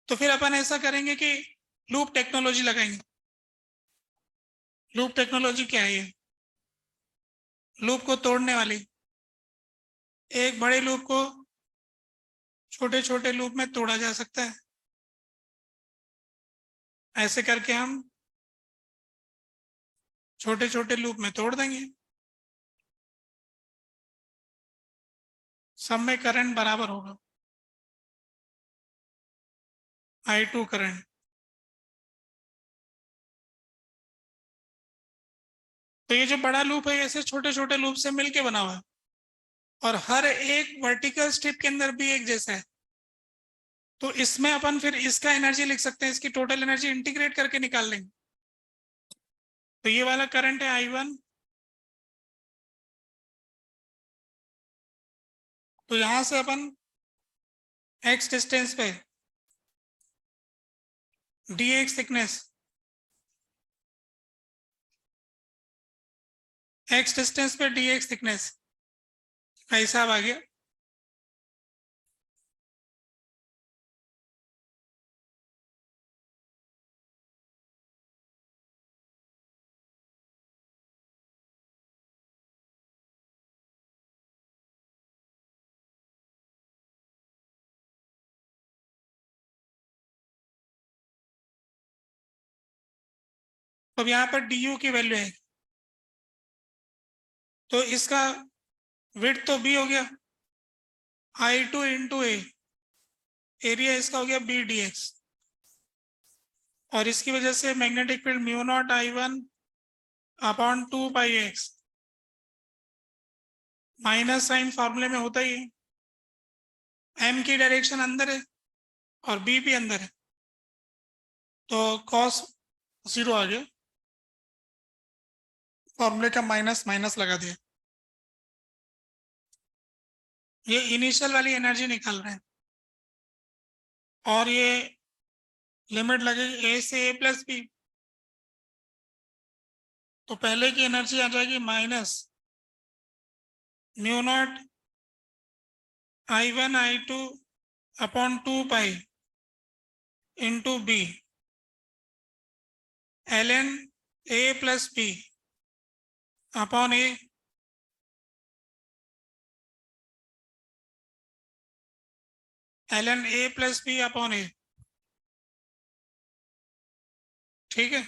तो फिर अपन ऐसा करेंगे कि लूप टेक्नोलॉजी लगाएंगे। लूप टेक्नोलॉजी क्या है? ये लूप को तोड़ने वाली, एक बड़े लूप को छोटे छोटे लूप में तोड़ा जा सकता है। ऐसे करके हम छोटे छोटे लूप में तोड़ देंगे, सब में करंट बराबर होगा, I2 करंट। तो ये जो बड़ा लूप है ऐसे छोटे छोटे लूप से मिलके बना हुआ है, और हर एक वर्टिकल स्ट्रिप के अंदर भी एक जैसा है। तो इसमें अपन फिर इसका एनर्जी लिख सकते हैं, इसकी टोटल एनर्जी इंटीग्रेट करके निकाल लेंगे। तो ये वाला करंट है I1, तो यहां से अपन x डिस्टेंस पे dx थिकनेस, x डिस्टेंस पे dx थिकनेस का हिसाब आ गया। अब यहाँ पर du की वैल्यू है, तो इसका विड्थ तो b हो गया, I2 इंटू ए, एरिया इसका हो गया b dx, और इसकी वजह से magnetic field mu naught I1 upon 2 pi x, minus sign फॉर्मूले में होता ही है, m की डायरेक्शन अंदर है और b भी अंदर है, तो cos 0 आ गया, फॉर्मूले का माइनस माइनस लगा दिया। ये इनिशियल वाली एनर्जी निकाल रहे हैं, और ये लिमिट लगेगी a से a प्लस बी, तो पहले की एनर्जी आ जाएगी minus mu naught I1 I2 upon 2 pi into B ln a plus B upon A, ln a plus B upon A. ठीक है,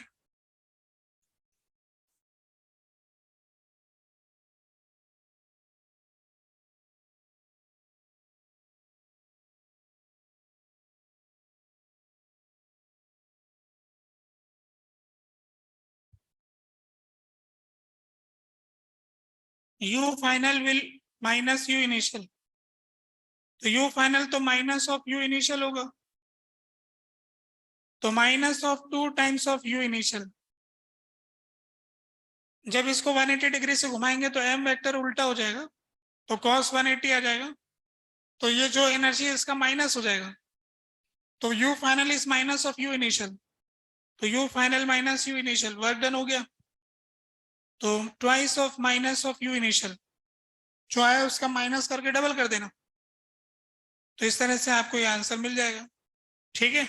u final will minus u initial, तो u फाइनल तो माइनस ऑफ u इनिशियल होगा, तो minus of 2 times of u initial. जब इसको 180 डिग्री से घुमाएंगे तो m वेक्टर उल्टा हो जाएगा, तो cos 180 आ जाएगा, तो ये जो एनर्जी है इसका माइनस हो जाएगा, तो u final is minus of u initial, तो u final minus u initial, work done हो गया। तो twice of minus of u initial जो आया उसका माइनस करके डबल कर देना, तो इस तरह से आपको ये आंसर मिल जाएगा। ठीक है,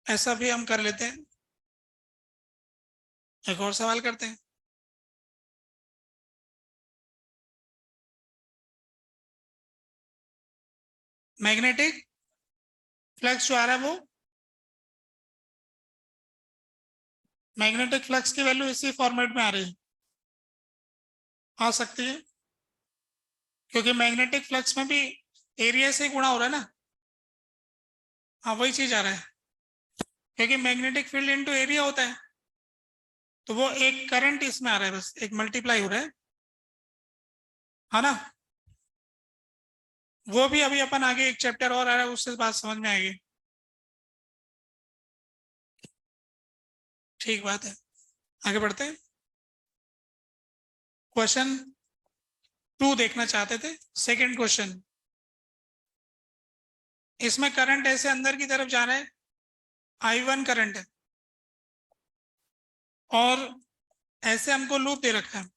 ऐसा भी हम कर लेते हैं, एक और सवाल करते हैं। मैग्नेटिक फ्लक्स जो आ रहा है वो, मैग्नेटिक फ्लक्स की वैल्यू इसी फॉर्मेट में आ रही है, आ सकती है, क्योंकि मैग्नेटिक फ्लक्स में भी एरिया से गुणा हो रहा है ना, हाँ वही चीज आ रहा है, क्योंकि मैग्नेटिक फील्ड इनटू एरिया होता है, तो वो एक करंट इसमें आ रहा है, बस एक मल्टीप्लाई हो रहा है ना। वो भी अभी अपन आगे एक चैप्टर और आ रहा है, उससे बात समझ में आएगी। ठीक बात है, आगे बढ़ते हैं। क्वेश्चन 2 देखना चाहते थे, सेकंड क्वेश्चन। इसमें करंट ऐसे अंदर की तरफ जा रहा है, I1 करंट है, और ऐसे हमको लूप दे रखा है।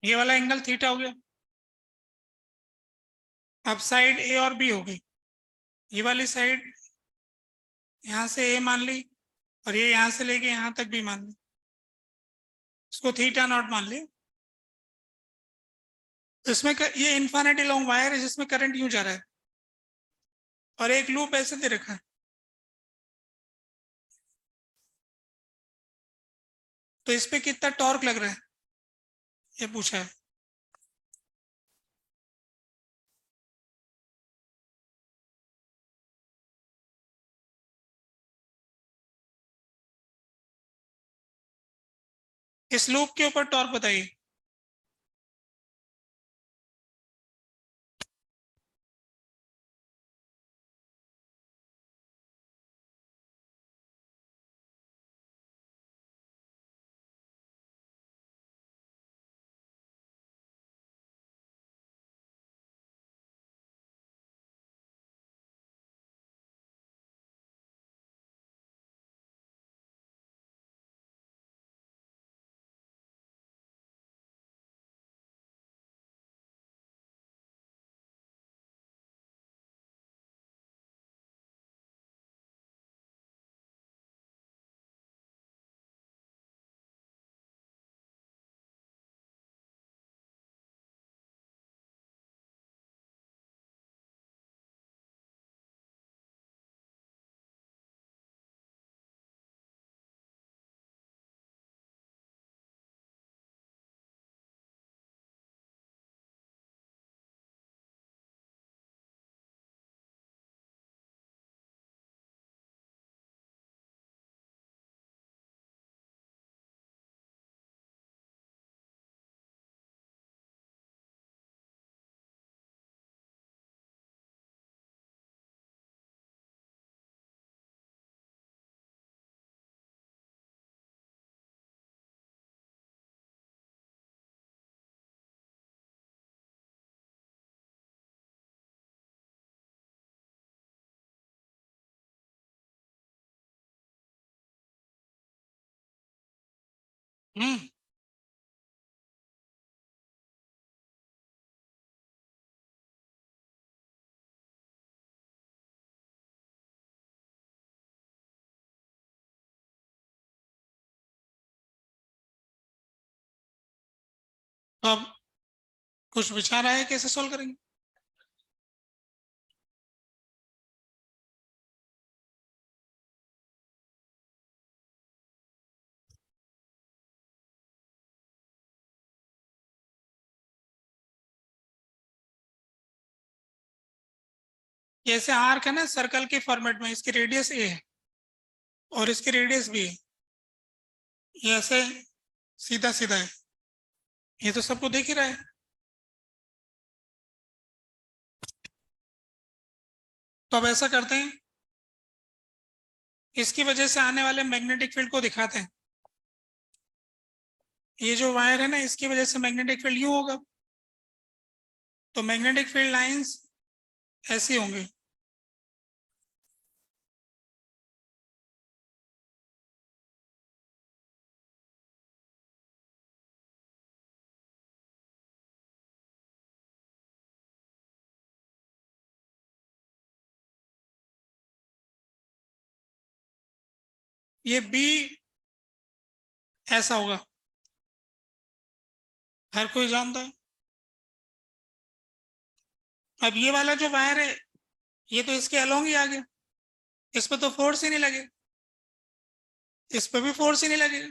ये वाला एंगल थीटा हो गया। अब साइड ए और बी हो गई, ये वाली साइड यहाँ से ए मान ली, और ये यहाँ से लेके यहाँ तक भी मान ली, इसको थीटा नॉट मान ली। इसमें ये इन्फिनिटी लॉन्ग वायर है जिसमें करंट यूं जा रहा है, और एक लूप ऐसे दे रखा है। तो इस पे कितना टॉर्क लग रहा है, ये पूछा है। इस लूप के ऊपर टॉर्क बताइए। हम्म। तो अब कुछ विचार आया कैसे सोल्व करेंगे। जैसे आर्क है ना सर्कल के फॉर्मेट में, इसकी रेडियस ए है और इसकी रेडियस बी है, ये ऐसे सीधा सीधा है, ये तो सबको दिख ही रहा है। तो अब ऐसा करते हैं, इसकी वजह से आने वाले मैग्नेटिक फील्ड को दिखाते हैं। ये जो वायर है ना, इसकी वजह से मैग्नेटिक फील्ड यूं होगा, तो मैग्नेटिक फील्ड लाइंस ऐसी होंगी। ये बी ऐसा होगा, हर कोई जानता है। अब ये वाला जो वायर है, ये तो इसके अलोंग ही आ गया, इस पर तो फोर्स ही नहीं लगेगा, इस पर भी फोर्स ही नहीं लगेगा,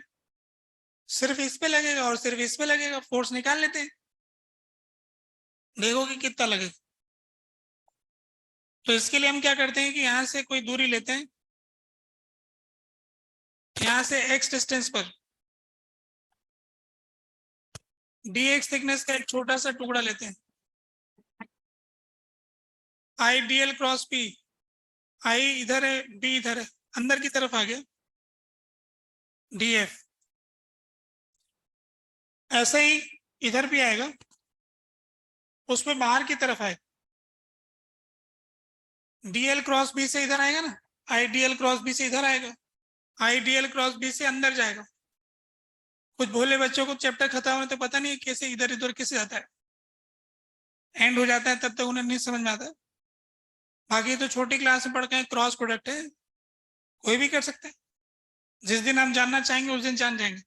सिर्फ इस पे लगेगा और सिर्फ इस पे लगेगा। फोर्स निकाल लेते हैं, देखो कि कितना लगेगा। तो इसके लिए हम क्या करते हैं कि यहां से कोई दूरी लेते हैं, यहां से x डिस्टेंस पर dx थिकनेस का एक छोटा सा टुकड़ा लेते हैं। I D L cross P, I इधर है, बी इधर है, अंदर की तरफ आ गया डी एफ। ऐसे ही इधर भी आएगा, उसमें बाहर की तरफ आए, डी एल क्रॉस बी से इधर आएगा ना, I D L cross B से इधर आएगा, I D L cross B से अंदर जाएगा। कुछ भोले बच्चों को चैप्टर खत्म होने तो पता नहीं कैसे इधर इधर कैसे जाता है, एंड हो जाता है, तब तक उन्हें नहीं समझ में आता है। बाकी तो छोटी क्लास में पढ़ के क्रॉस प्रोडक्ट है, कोई भी कर सकता है। जिस दिन हम जानना चाहेंगे उस दिन जान जाएंगे,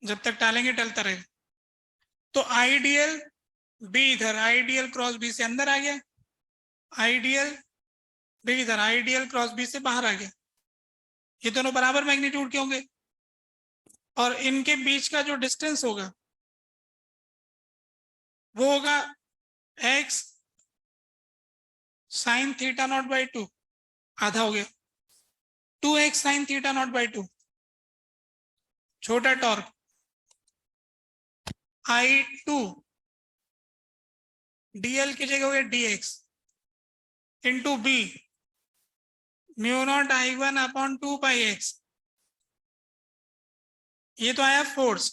जब तक टालेंगे टलता रहेगा। तो आईडीएल बी इधर, आईडीएल क्रॉस बी से अंदर आ गया, आईडीएल बी इधर, आईडीएल क्रॉस बी से बाहर आ गया। ये दोनों बराबर मैग्नीट्यूड के होंगे, और इनके बीच का जो डिस्टेंस होगा वो होगा x sine theta naught by two, आधा हो गया, 2x sine theta naught by two. छोटा टॉर्क आई टू डीएल की जगह हो गया dx into B mu naught I one upon 2 pi x। ये तो आया फोर्स।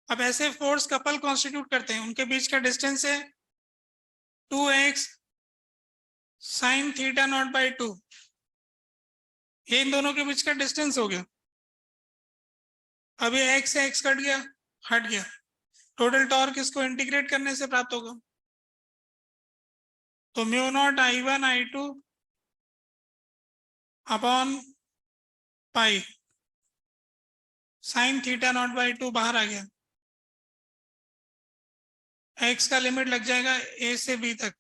अब ऐसे फोर्स कपल कॉन्स्टिट्यूट करते हैं, उनके बीच का डिस्टेंस है 2x sine theta naught by to, ये इन दोनों के बीच का डिस्टेंस हो गया। अब ये x से x कट गया, हट गया, टोटल टॉर्क इसको इंटीग्रेट करने से प्राप्त होगा। तो mu naught I one I two upon pi sine theta naught by to बाहर आ गया। x का लिमिट लग जाएगा a से b तक,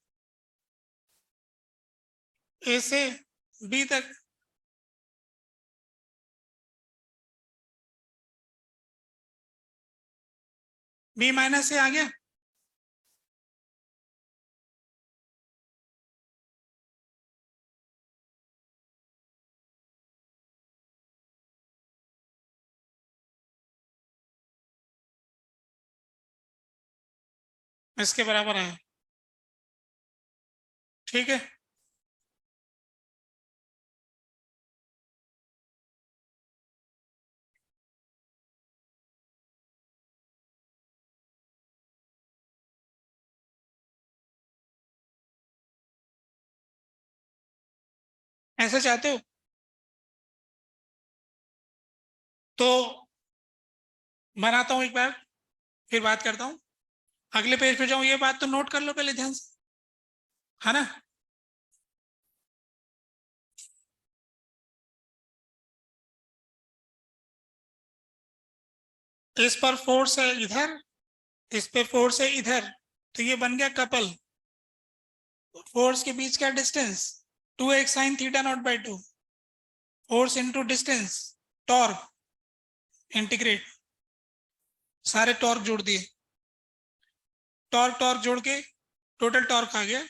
a से b तक। b माइनस से आ गया, इसके बराबर आया। ठीक है, ऐसा चाहते हो तो बनाता हूं एक बार, फिर बात करता हूं। अगले पेज पे जाऊं, ये बात तो नोट कर लो पहले ध्यान से, है ना। इस पर फोर्स है इधर, इस पे फोर्स है इधर, तो ये बन गया कपल। फोर्स के बीच का distance 2x sine theta naught by to, force into distance torque, integrate, सारे टॉर्क जोड़ दिए, टॉर्क टॉर्क जोड़ के टोटल टॉर्क आ गया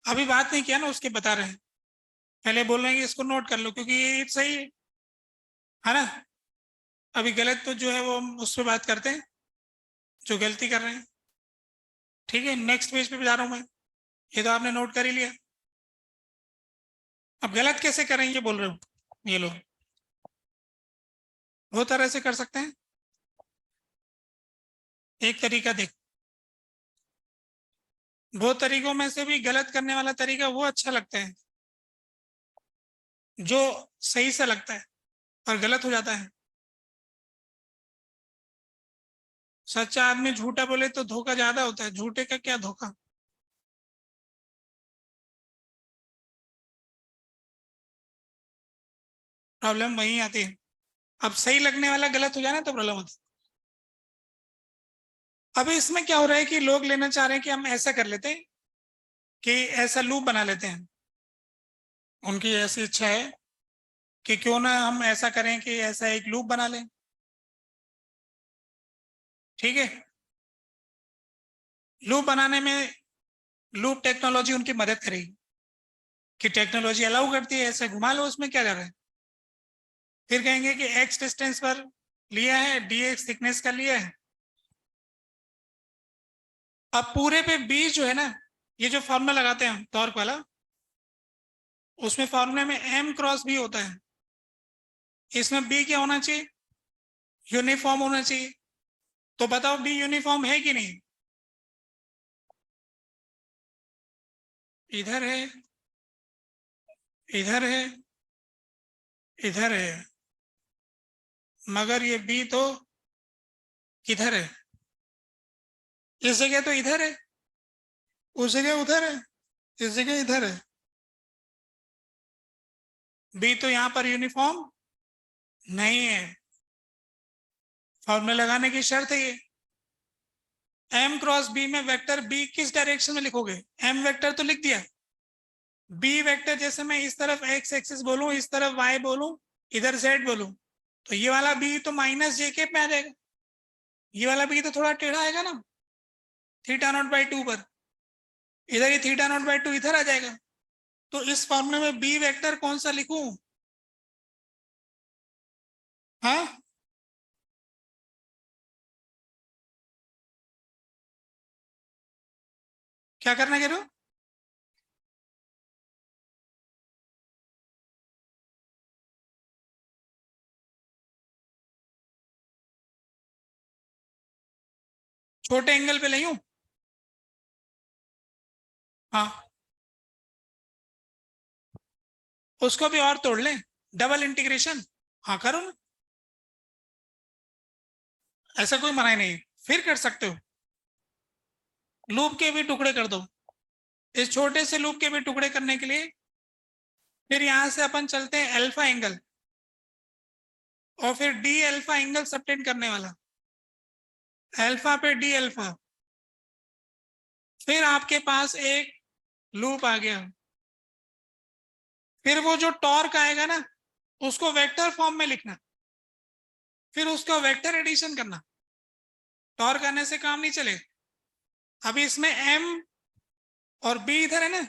अभी बात नहीं किया ना, उसके बता रहे हैं, पहले बोल रहे हैं कि इसको नोट कर लो क्योंकि ये सही है ना। अभी गलत तो जो है वो हम उस पर बात करते हैं जो गलती कर रहे हैं। ठीक है, नेक्स्ट पेज पे भी जा रहा हूं मैं, ये तो आपने नोट कर ही लिया। अब गलत कैसे करें ये बोल रहे हो, ये लो, वो तरह से कर सकते हैं। एक तरीका देख, वो तरीकों में से भी गलत करने वाला तरीका वो अच्छा लगता है जो सही से लगता है और गलत हो जाता है। सच्चा आदमी झूठा बोले तो धोखा ज्यादा होता है, झूठे का क्या धोखा। प्रॉब्लम वहीं आती है, अब सही लगने वाला गलत हो जाए ना तो प्रॉब्लम होती है। अब इसमें क्या हो रहा है कि लोग लेना चाह रहे हैं कि हम ऐसा कर लेते हैं कि ऐसा लूप बना लेते हैं। उनकी ऐसी इच्छा है कि क्यों ना हम ऐसा करें कि ऐसा एक लूप बना लें। ठीक है, लूप बनाने में लूप टेक्नोलॉजी उनकी मदद करेगी कि टेक्नोलॉजी अलाउ करती है ऐसे घुमा लो, उसमें क्या जा रहा है। फिर कहेंगे कि एक्स डिस्टेंस पर लिया है, डी एक्स थिकनेस का लिया है। अब पूरे पे बी जो है ना, ये जो फॉर्मूला लगाते हैं हम टॉर्क वाला, उसमें फॉर्मूले में एम क्रॉस बी होता है। इसमें बी क्या होना चाहिए, यूनिफॉर्म होना चाहिए। तो बताओ बी यूनिफॉर्म है कि नहीं। इधर है, इधर है, इधर है, मगर ये बी तो किधर है, इस जगह तो इधर है, उस जगह उधर है, इस जगह इधर है। बी तो यहां पर यूनिफॉर्म नहीं है। फॉर्मूला लगाने की शर्त है ये। एम क्रॉस बी में वेक्टर बी किस डायरेक्शन में लिखोगे, एम वेक्टर तो लिख दिया, बी वेक्टर जैसे मैं इस तरफ एक्स एक्सिस बोलूं, इस तरफ वाई बोलूं, इधर जेड बोलूं, तो ये वाला बी तो माइनस जे के पे आ जाएगा। ये वाला बी तो थोड़ा टेढ़ा आएगा ना, थीटा नॉट बाई टू पर, इधर ये थीटा नॉट बाई टू इधर आ जाएगा। तो इस फॉर्मूले में बी वेक्टर कौन सा लिखूं। हाँ, क्या करना कह रहे हो। छोटे एंगल पे ले हूं। हाँ, उसको भी और तोड़ लें, डबल इंटीग्रेशन। हाँ करो ना, ऐसा कोई मना ही नहीं, फिर कर सकते हो। लूप के भी टुकड़े कर दो, इस छोटे से लूप के भी टुकड़े करने के लिए फिर यहां से अपन चलते हैं अल्फा एंगल, और फिर डी अल्फा एंगल सबटेंड करने वाला, अल्फा पे डी अल्फा। फिर आपके पास एक लूप आ गया। फिर वो जो टॉर्क आएगा ना, उसको वेक्टर फॉर्म में लिखना, फिर उसका वेक्टर एडिशन करना। टॉर्क आने से काम नहीं चलेगा। अभी इसमें एम और बी इधर है ना,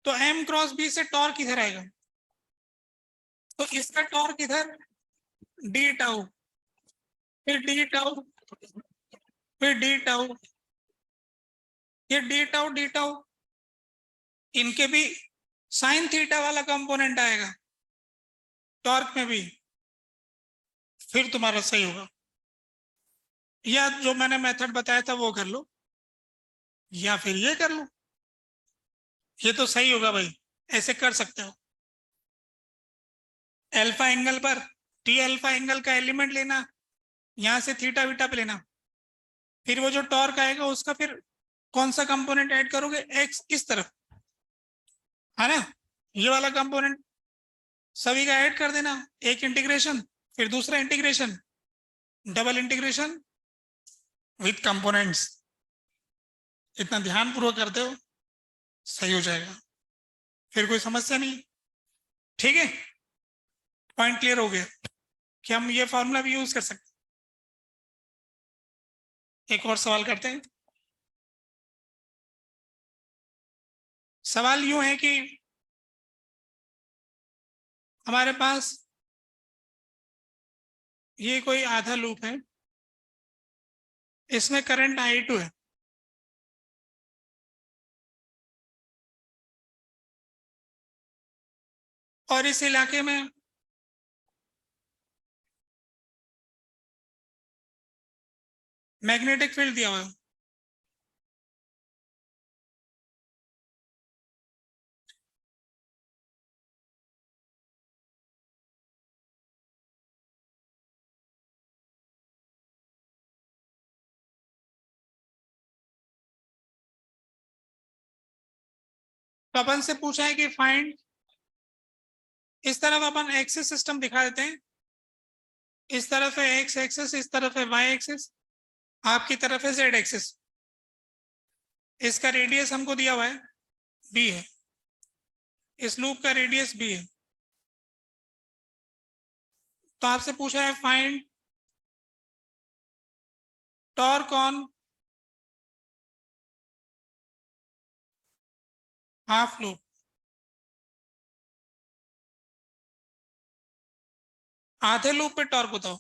तो एम क्रॉस बी से टॉर्क इधर आएगा, तो इसका टॉर्क इधर डी टाउ, फिर डी टाउ, फिर डी टाउ, ये डी टाउ, इनके भी साइन थीटा वाला कंपोनेंट आएगा टॉर्क में भी। फिर तुम्हारा सही होगा, या जो मैंने मेथड बताया था वो कर लो, या फिर ये कर लो, ये तो सही होगा भाई, ऐसे कर सकते हो। अल्फा एंगल पर टी अल्फा एंगल का एलिमेंट लेना, यहां से थीटा वीटा पे लेना, फिर वो जो टॉर्क आएगा उसका फिर कौन सा कंपोनेंट ऐड करोगे, एक्स इस तरफ, है ना। ये वाला कंपोनेंट सभी का ऐड कर देना, एक इंटीग्रेशन, फिर दूसरा integration, double integration with components. इतना ध्यान पूर्वक करते हो सही हो जाएगा, फिर कोई समस्या नहीं। ठीक है, पॉइंट क्लियर हो गया कि हम ये फॉर्मूला भी यूज कर सकते हैं। एक और सवाल करते हैं, सवाल यूं है कि हमारे पास ये कोई आधा लूप है, इसमें करंट I2 है, और इस इलाके में मैग्नेटिक फील्ड दिया हुआ है। तो अपन से पूछा है कि फाइंड, इस तरफ अपन एक्सिस सिस्टम दिखा देते हैं, इस तरफ है एक्स एक्सिस, इस तरफ है वाई एक्सिस, आपकी तरफ है जेड एक्सिस। इसका रेडियस हमको दिया हुआ है बी है, इस लूप का रेडियस बी है। तो आपसे पूछा है find torque on half loop. आधे लूप पे टॉर्क बताओ।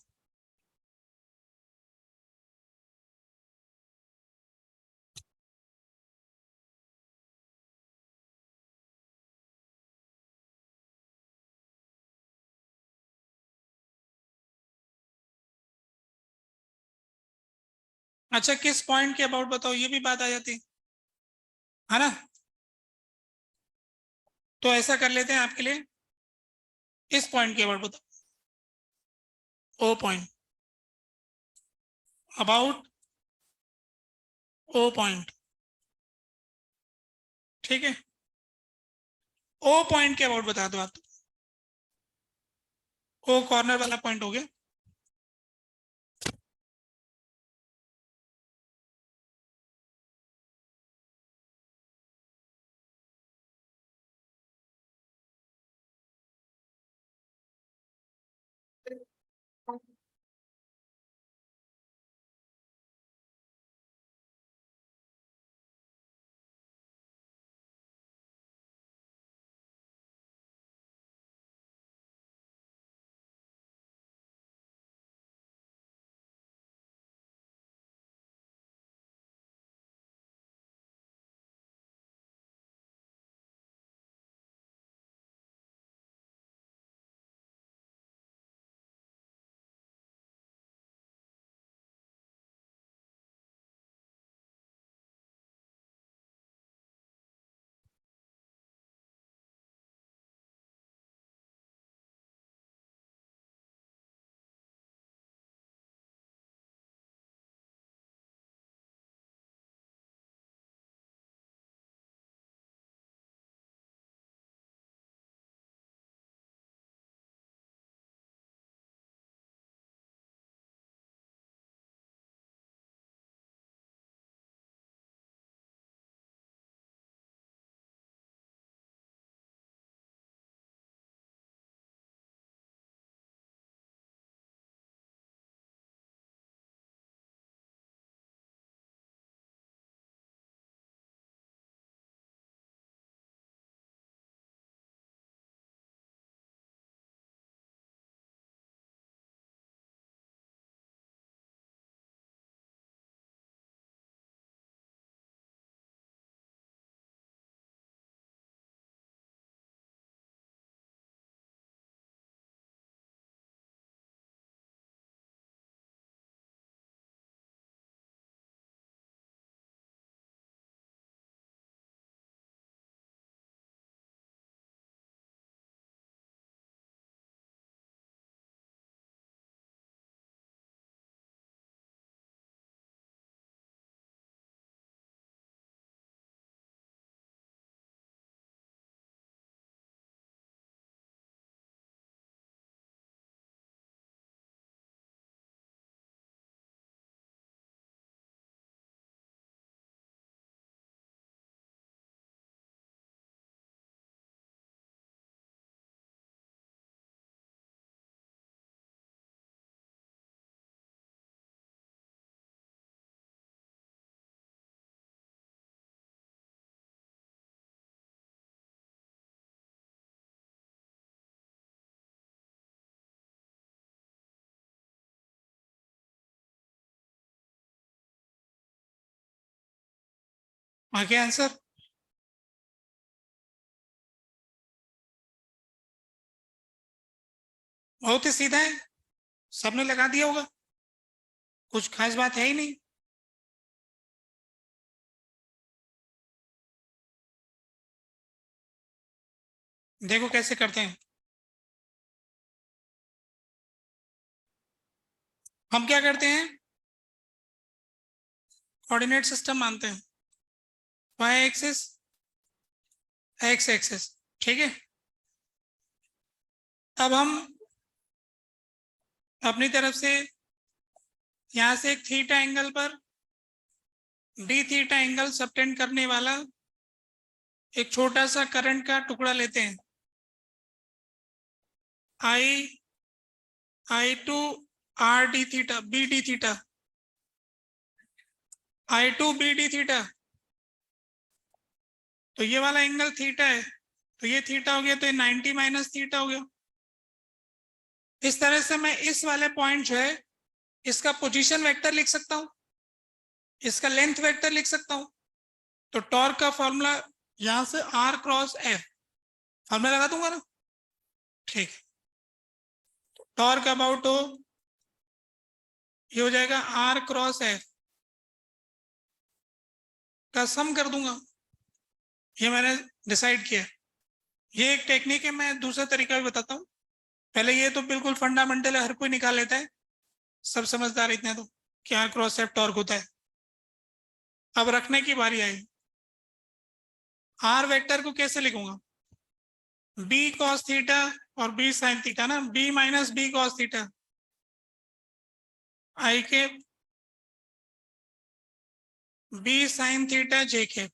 अच्छा, किस पॉइंट के अबाउट बताओ, ये भी बात आ जाती है ना। तो ऐसा कर लेते हैं आपके लिए, इस पॉइंट के अबाउट बताओ, O point, about O point, ठीक है। ओ पॉइंट के अबाउट बता दो आप। ओ कॉर्नर वाला पॉइंट हो गया। आगे आंसर। बहुत ही सीधा है, सबने लगा दिया होगा, कुछ खास बात है ही नहीं। देखो कैसे करते हैं। हम क्या करते हैं, कोऑर्डिनेट सिस्टम मानते हैं, वाई एक्सिस एक्स एक्सिस, ठीक है। अब हम अपनी तरफ से यहां से एक थीटा एंगल पर डी थीटा एंगल सबटेंड करने वाला एक छोटा सा करंट का टुकड़ा लेते हैं, I two R D theta B D theta, I two B D theta. तो ये वाला एंगल थीटा है, तो ये थीटा हो गया, तो ये 90 माइनस थीटा हो गया। इस तरह से मैं इस वाले पॉइंट जो है इसका पोजीशन वेक्टर लिख सकता हूं, इसका लेंथ वेक्टर लिख सकता हूं। तो टॉर्क का फॉर्मूला यहां से आर क्रॉस एफ, फॉर्मूला लगा दूंगा ना, ठीक। टॉर्क अबाउट हो, ये हो जाएगा आर क्रॉस एफ का सम कर दूंगा, ये मैंने डिसाइड किया। ये एक टेक्निक है, मैं दूसरा तरीका भी बताता हूँ। पहले ये तो बिल्कुल फंडामेंटल है, हर कोई निकाल लेता है, सब समझदार इतने तो, कि आर क्रॉस एफ टॉर्क होता है। अब रखने की बारी आई, आर वेक्टर को कैसे लिखूंगा, बी कॉस थीटा और बी साइन थीटा ना, B minus B cos theta, I के बी साइन थीटा जे के।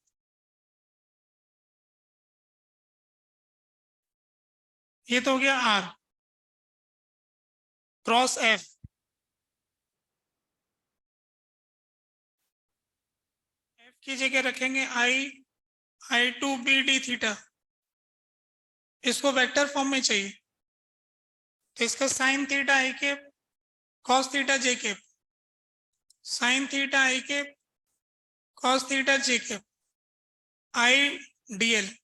ये तो हो गया आर क्रॉस एफ। एफ की जगह रखेंगे आई टू बी डी थीटा, इसको वेक्टर फॉर्म में चाहिए, तो इसका साइन थीटा आई के कॉस थीटा जे के, साइन थीटा आई के cos theta j k, IDL,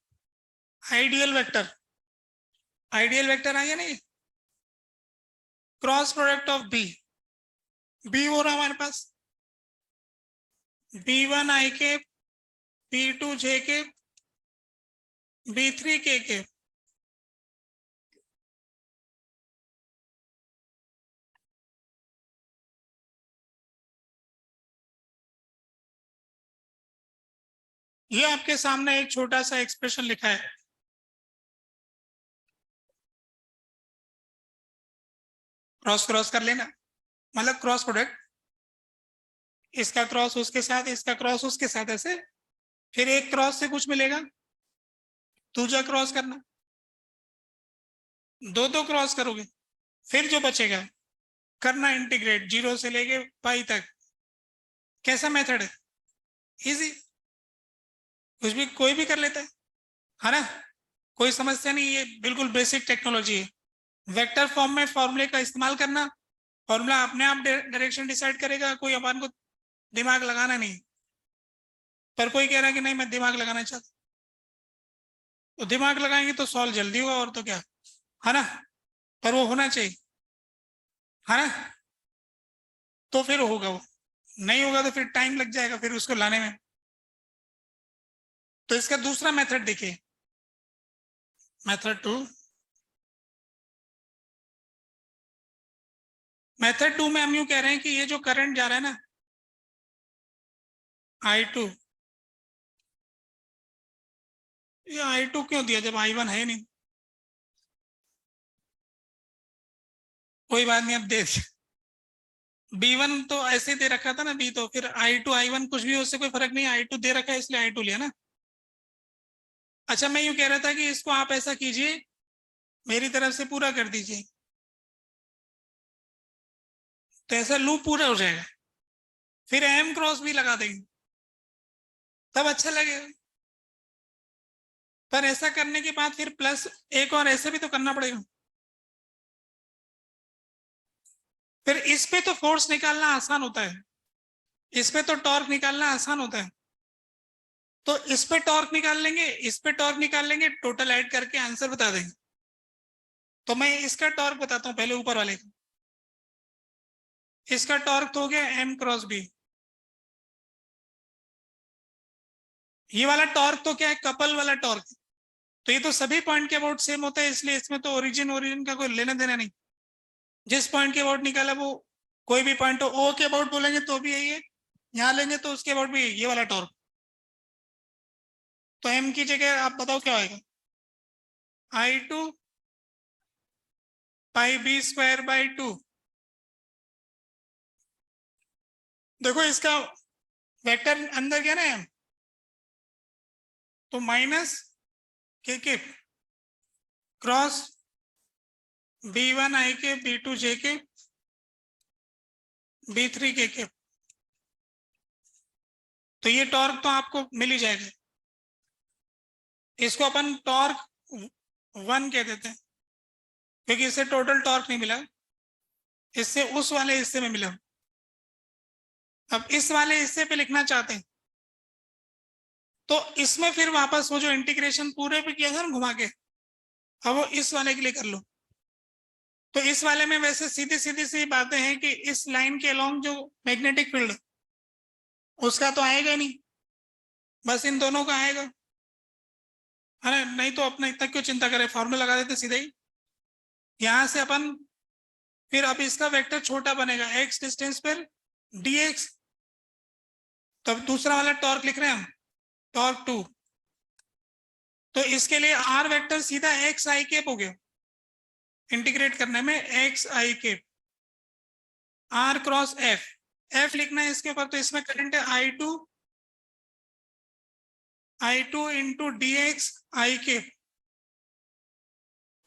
ideal vector, ideal vector आया नहीं, cross product of B, B हो रहा हमारे पास बी वन आई के, बी टू जे के, बी थ्री के। ये आपके सामने एक छोटा सा एक्सप्रेशन लिखा है, क्रॉस क्रॉस कर लेना, मतलब क्रॉस प्रोडक्ट, इसका क्रॉस उसके साथ, इसका क्रॉस उसके साथ, ऐसे। फिर एक क्रॉस से कुछ मिलेगा, दूसरा क्रॉस करना, दो दो क्रॉस करोगे, फिर जो बचेगा करना इंटीग्रेट, जीरो से लेके पाई तक। कैसा मेथड है, इजी, कुछ भी कोई भी कर लेता है ना, कोई समस्या नहीं, ये बिल्कुल बेसिक टेक्नोलॉजी है। वेक्टर फॉर्म में फॉर्मूले का इस्तेमाल करना, फॉर्मूला अपने आप डायरेक्शन डिसाइड करेगा, कोई अपन को दिमाग लगाना नहीं। पर कोई कह रहा है कि नहीं मैं दिमाग लगाना चाहता, तो दिमाग लगाएंगे तो सॉल्व जल्दी होगा, और तो क्या, है ना। पर वो होना चाहिए, है ना, तो फिर होगा वो, नहीं होगा तो फिर टाइम लग जाएगा फिर उसको लाने में। तो इसका दूसरा मेथड देखिए, मेथड टू, मेथड टू में हम यूं कह रहे हैं कि ये जो करंट जा रहा है ना, I2, ये I2 क्यों दिया जब I1 है नहीं, कोई बात नहीं, अब दे B1 तो ऐसे ही दे रखा था ना, बी तो फिर I2 I1 कुछ भी, उससे कोई फर्क नहीं, I2 दे रखा है इसलिए I2 लिया ना। अच्छा मैं यूं कह रहा था कि इसको आप ऐसा कीजिए, मेरी तरफ से पूरा कर दीजिए, तो ऐसा लूप पूरा हो जाएगा, फिर एम क्रॉस भी लगा देंगे, तब अच्छा लगेगा। पर ऐसा करने के बाद फिर प्लस एक और ऐसे भी तो करना पड़ेगा, फिर इस पे तो फोर्स निकालना आसान होता है, इस पे तो टॉर्क निकालना आसान होता है, तो इस पे टॉर्क निकाल लेंगे, इस पे टॉर्क निकाल लेंगे, टोटल ऐड करके आंसर बता देंगे। तो मैं इसका टॉर्क बताता हूँ पहले, ऊपर वाले का। इसका टॉर्क तो हो गया m क्रॉस b। ये वाला टॉर्क तो क्या है, कपल वाला टॉर्क। तो ये तो सभी पॉइंट के अबाउट सेम होता है, इसलिए इसमें तो ओरिजिन ओरिजिन का कोई लेना देना नहीं। जिस पॉइंट के अबाउट निकाला वो कोई भी पॉइंट हो, ओ के अबाउट बोलेंगे तो भी यही है, यहाँ लेंगे तो उसके अबाउट भी ये वाला टॉर्क। तो m की जगह आप बताओ क्या आएगा, I2 pi B square by 2। देखो इसका वेक्टर अंदर क्या ना m, तो माइनस के क्रॉस b1 i के b2 j के b3 के। तो ये टॉर्क तो आपको मिल ही जाएगा। इसको अपन टॉर्क 1 कह देते हैं, क्योंकि इससे टोटल टॉर्क नहीं मिला, इससे उस वाले हिस्से में मिला। अब इस वाले हिस्से पे लिखना चाहते हैं, तो इसमें फिर वापस वो जो इंटीग्रेशन पूरे पे किया था ना घुमा के, अब वो इस वाले के लिए कर लो। तो इस वाले में वैसे सीधी सीधी सी बातें हैं कि इस लाइन के अलोंग जो मैग्नेटिक फील्ड उसका तो आएगा ही नहीं, बस इन दोनों का आएगा। अरे नहीं तो अपना इतना क्यों चिंता करें, फॉर्मूला लगा देते सीधे ही। यहां से अपन फिर अब इसका वेक्टर छोटा बनेगा x डिस्टेंस पर dx। तब दूसरा वाला टॉर्क लिख रहे हैं हम, टॉर्क 2। तो इसके लिए r वेक्टर सीधा x i कैप हो गया, इंटीग्रेट करने में x i cap r cross f लिखना है इसके ऊपर। तो इसमें करंट है I2 into dx i cap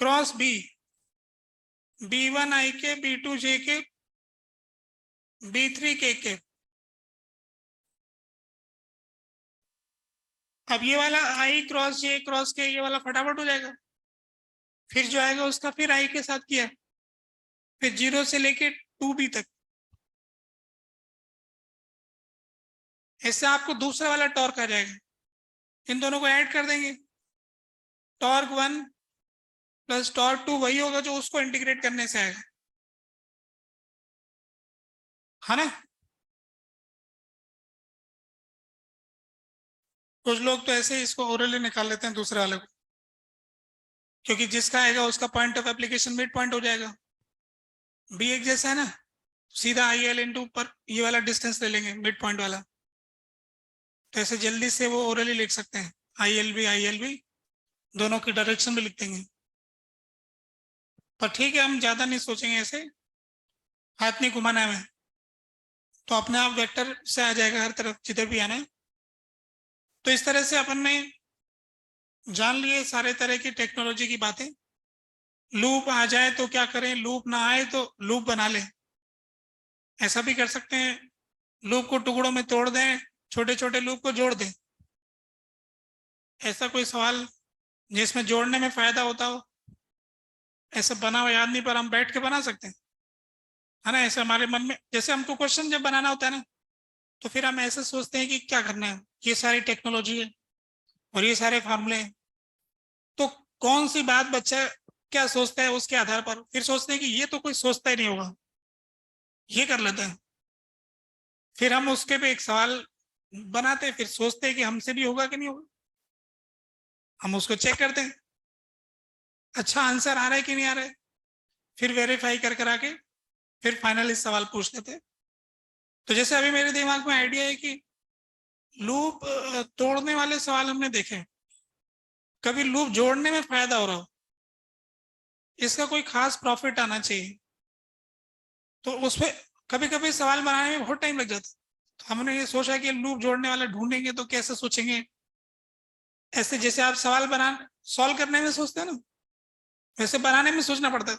cross b1 i के b2 j के b3 के। अब ये वाला i क्रॉस j क्रॉस के ये वाला फटाफट हो जाएगा, फिर जो आएगा उसका फिर i के साथ किया, फिर 0 से लेके 2b तक। इससे आपको दूसरा वाला टॉर्क आ जाएगा, इन दोनों को ऐड कर देंगे, टॉर्क 1 प्लस टॉर्क 2 वही होगा जो उसको इंटीग्रेट करने से आएगा, है ना। कुछ लोग तो ऐसे ही इसको ओरली निकाल लेते हैं दूसरे वाले को, क्योंकि जिसका आएगा उसका point of application mid point हो जाएगा। बी एक जैसा है ना, सीधा आई एल इंटू ऊपर ये वाला डिस्टेंस ले लेंगे मिड पॉइंट वाला, तो ऐसे जल्दी से वो ओरली लिख सकते हैं, आई एल बी दोनों की डायरेक्शन में लिख देंगे। पर ठीक है, हम ज्यादा नहीं सोचेंगे, ऐसे हाथ नहीं घुमाना है हमें, तो अपने आप वेक्टर से आ जाएगा हर तरफ जिधर भी आना है। तो इस तरह से अपन ने जान लिए सारे तरह की टेक्नोलॉजी की बातें। लूप आ जाए तो क्या करें, लूप ना आए तो लूप बना लें, ऐसा भी कर सकते हैं, लूप को टुकड़ों में तोड़ दें, छोटे छोटे लूप को जोड़ दें। ऐसा कोई सवाल जिसमें जोड़ने में फायदा होता हो, ऐसा बना हुआ याद नहीं, पर हम बैठ के बना सकते हैं, है ना। ऐसे हमारे मन में जैसे हमको क्वेश्चन जब बनाना होता है ना, तो फिर हम ऐसे सोचते हैं कि क्या करना है, ये सारी टेक्नोलॉजी है और ये सारे फार्मूले हैं, तो कौन सी बात बच्चा क्या सोचता है उसके आधार पर फिर सोचते हैं कि ये तो कोई सोचता ही नहीं होगा, ये कर लेते हैं। फिर हम उसके पे एक सवाल बनाते हैं, फिर सोचते हैं कि हमसे भी होगा कि नहीं होगा, हम उसको चेक करते हैं, अच्छा आंसर आ रहा है कि नहीं आ रहा है, फिर वेरीफाई कर करा के फिर फाइनली सवाल पूछ लेते हैं। तो जैसे अभी मेरे दिमाग में आइडिया है कि लूप तोड़ने वाले सवाल हमने देखे, कभी लूप जोड़ने में फायदा हो रहा हो, इसका कोई खास प्रॉफिट आना चाहिए, तो उस पर कभी कभी सवाल बनाने में बहुत टाइम लग जाता। तो हमने ये सोचा कि लूप जोड़ने वाला ढूंढेंगे तो कैसे सोचेंगे, ऐसे जैसे आप सवाल बना सॉल्व करने में सोचते हैं ना, वैसे बनाने में सोचना पड़ता है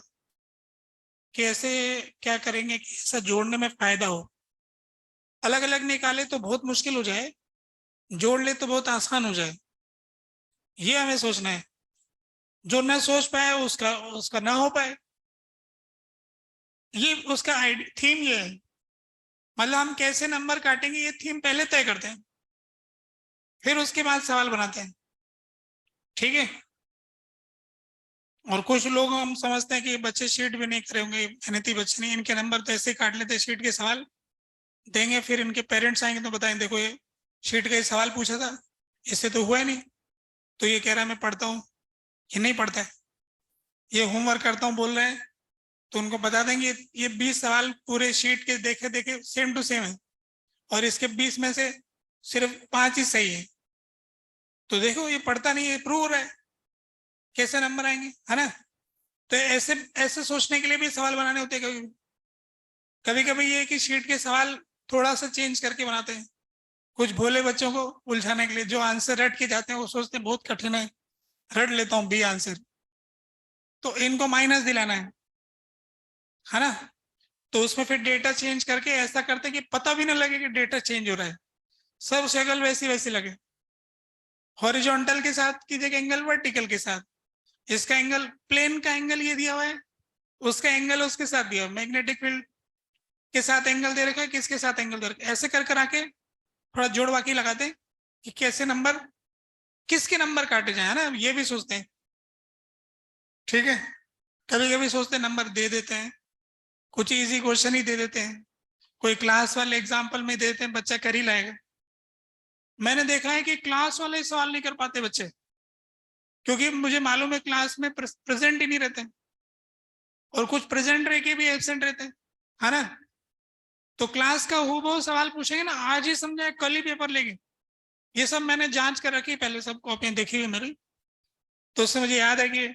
कि ऐसे क्या करेंगे कि ऐसा जोड़ने में फायदा हो। अलग अलग निकाले तो बहुत मुश्किल हो जाए, जोड़ ले तो बहुत आसान हो जाए, ये हमें सोचना है। जो न सोच पाए उसका उसका ना हो पाए, ये उसका थीम ये है। मतलब हम कैसे नंबर काटेंगे ये थीम पहले तय करते हैं, फिर उसके बाद सवाल बनाते हैं, ठीक है। और कुछ लोग हम समझते हैं कि बच्चे शीट भी नहीं करे होंगे, मेहनती बच्चे नहीं, इनके नंबर तो ऐसे ही काट लेते, शीट के सवाल देंगे, फिर इनके पेरेंट्स आएंगे तो बताएं देखो ये शीट का ही सवाल पूछा था, इससे तो हुआ ही नहीं, तो ये कह रहा है मैं पढ़ता हूँ, ये नहीं पढ़ता है, ये होमवर्क करता हूँ बोल रहे हैं। तो उनको बता देंगे ये 20 सवाल पूरे शीट के देखे देखे सेम टू सेम है, और इसके 20 में से सिर्फ 5 ही सही है, तो देखो ये पढ़ता नहीं है, प्रूव हो रहा है, कैसे नंबर आएंगे, है ना। तो ऐसे ऐसे सोचने के लिए भी सवाल बनाने होते हैं। कभी कभी ये कि शीट के सवाल थोड़ा सा चेंज करके बनाते हैं, कुछ भोले बच्चों को उलझाने के लिए, जो आंसर रट के जाते हैं वो सोचते हैं बहुत कठिन है, रट लेता हूँ बी आंसर, तो इनको माइनस दिलाना है ना। तो उसमें फिर डेटा चेंज करके ऐसा करते हैं कि पता भी ना लगे कि डेटा चेंज हो रहा है, सब शक्ल वैसी वैसी लगे। हॉरिजॉन्टल के साथ की जगह एंगल वर्टिकल के साथ, इसका एंगल प्लेन का एंगल ये दिया हुआ है, उसका एंगल उसके साथ दिया हुआ, मैग्नेटिक फील्ड के साथ एंगल दे रखा है, किसके साथ एंगल दे रखा है, ऐसे कर कर आके थोड़ा जोड़ बाकी लगाते हैं कि कैसे नंबर, किसके नंबर काटे जाए, है ना, ये भी सोचते हैं, ठीक है। कभी कभी सोचते हैं नंबर दे देते हैं, कुछ इजी क्वेश्चन ही दे देते हैं, कोई क्लास वाले एग्जाम्पल में दे देते हैं, बच्चा कर ही लाएगा। मैंने देखा है कि क्लास वाले सवाल नहीं कर पाते बच्चे, क्योंकि मुझे मालूम है क्लास में प्रेजेंट ही नहीं रहते, और कुछ प्रेजेंट रह के भी एब्सेंट रहते हैं, है ना। तो क्लास का हूबहू सवाल पूछेंगे ना, आज ही समझाए कल ही पेपर लेंगे, ये सब मैंने जांच कर रखी, पहले सब कॉपियां देखी हुई मेरी, तो उससे मुझे याद है कि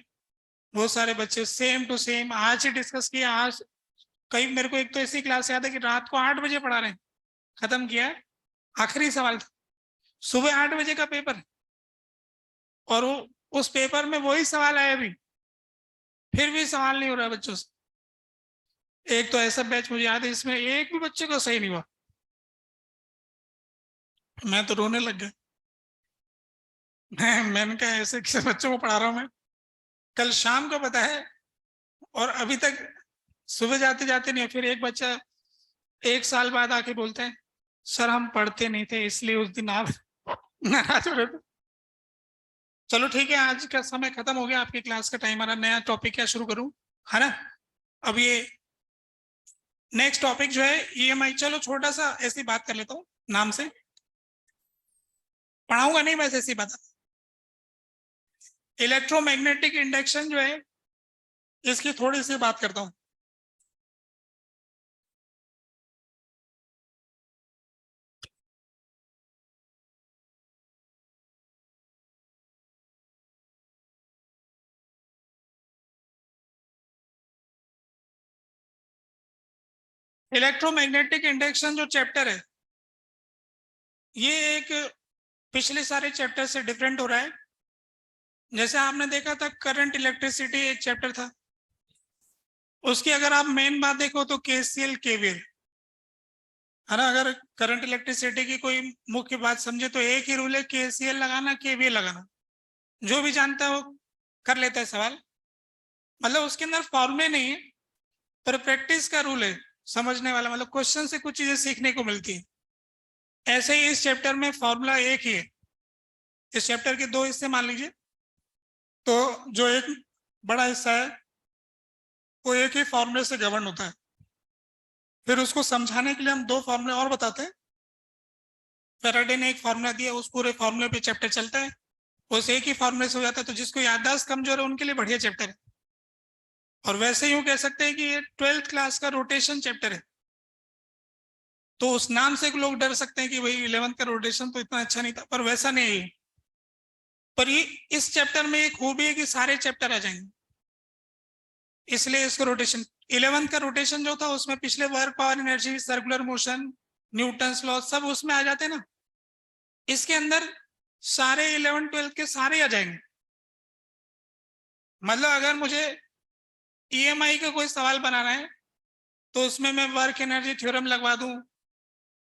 बहुत सारे बच्चे सेम टू सेम आज ही डिस्कस किया। आज कई, मेरे को एक तो ऐसी क्लास याद है कि रात को 8 बजे पढ़ा रहे हैं, खत्म किया, आखिरी सवाल था, सुबह 8 बजे का पेपर, और वो उस पेपर में वही सवाल आया भी, फिर भी सवाल नहीं हो रहा बच्चों से। एक तो ऐसा बैच मुझे याद है इसमें एक भी बच्चे को सही नहीं हुआ, मैं तो रोने लग गया। मैंने कहा ऐसे किसी बच्चों को पढ़ा रहा हूँ मैं, कल शाम को पता है, और अभी तक सुबह जाते जाते नहीं। फिर एक बच्चा 1 साल बाद आके बोलते हैं सर हम पढ़ते नहीं थे इसलिए उस दिन आप नाराज हो रहे थे। चलो ठीक है, आज का समय खत्म हो गया, आपकी क्लास का टाइम आ रहा, नया टॉपिक क्या शुरू करूं, है ना। अब ये नेक्स्ट टॉपिक जो है ईएमआई, चलो छोटा सा ऐसी बात कर लेता हूँ नाम से, पढ़ाऊंगा नहीं, बस ऐसी बात। इलेक्ट्रोमैग्नेटिक इंडक्शन जो है इसकी थोड़ी सी बात करता हूँ। इलेक्ट्रोमैग्नेटिक इंडक्शन जो चैप्टर है, ये एक पिछले सारे चैप्टर से डिफरेंट हो रहा है। जैसे आपने देखा था करंट इलेक्ट्रिसिटी एक चैप्टर था, उसकी अगर आप मेन बात देखो तो केसीएल केवीएल, है ना। अगर करंट इलेक्ट्रिसिटी की कोई मुख्य बात समझे तो एक ही रूल है, केसीएल लगाना केवीएल लगाना, जो भी जानता है वो कर लेता है सवाल, मतलब उसके अंदर फॉर्मूले नहीं है, पर प्रैक्टिस का रूल है, समझने वाला, मतलब क्वेश्चन से कुछ चीजें सीखने को मिलती है। ऐसे ही इस चैप्टर में फॉर्मूला एक ही है, इस चैप्टर के 2 हिस्से मान लीजिए, तो जो एक बड़ा हिस्सा है वो एक ही फॉर्मूले से गवर्न होता है, फिर उसको समझाने के लिए हम 2 फॉर्मूले और बताते हैं। फैराडे ने एक फॉर्मूला दिया, उस पूरे फॉर्मूले पे चैप्टर चलता है, उस एक ही फॉर्मूले से हो जाता है, तो जिसको याददाश्त कमजोर है उनके लिए बढ़िया चैप्टर है। और वैसे यूं कह सकते हैं कि ये 12th क्लास का रोटेशन चैप्टर है, तो उस नाम से लोग डर सकते हैं कि भाई 11th का रोटेशन तो इतना अच्छा नहीं था, पर वैसा नहीं है। पर ये इस चैप्टर में एक खूबी है कि सारे चैप्टर आ जाएंगे, इसलिए इसको रोटेशन। 11th का रोटेशन जो था उसमें पिछले work, power, energy, circular motion, Newton's law सब उसमें आ जाते हैं ना, इसके अंदर सारे 11 12 के सारे आ जाएंगे। मतलब अगर मुझे ईएमआई का कोई सवाल बनाना है तो उसमें मैं वर्क एनर्जी थ्योरम लगवा दूं,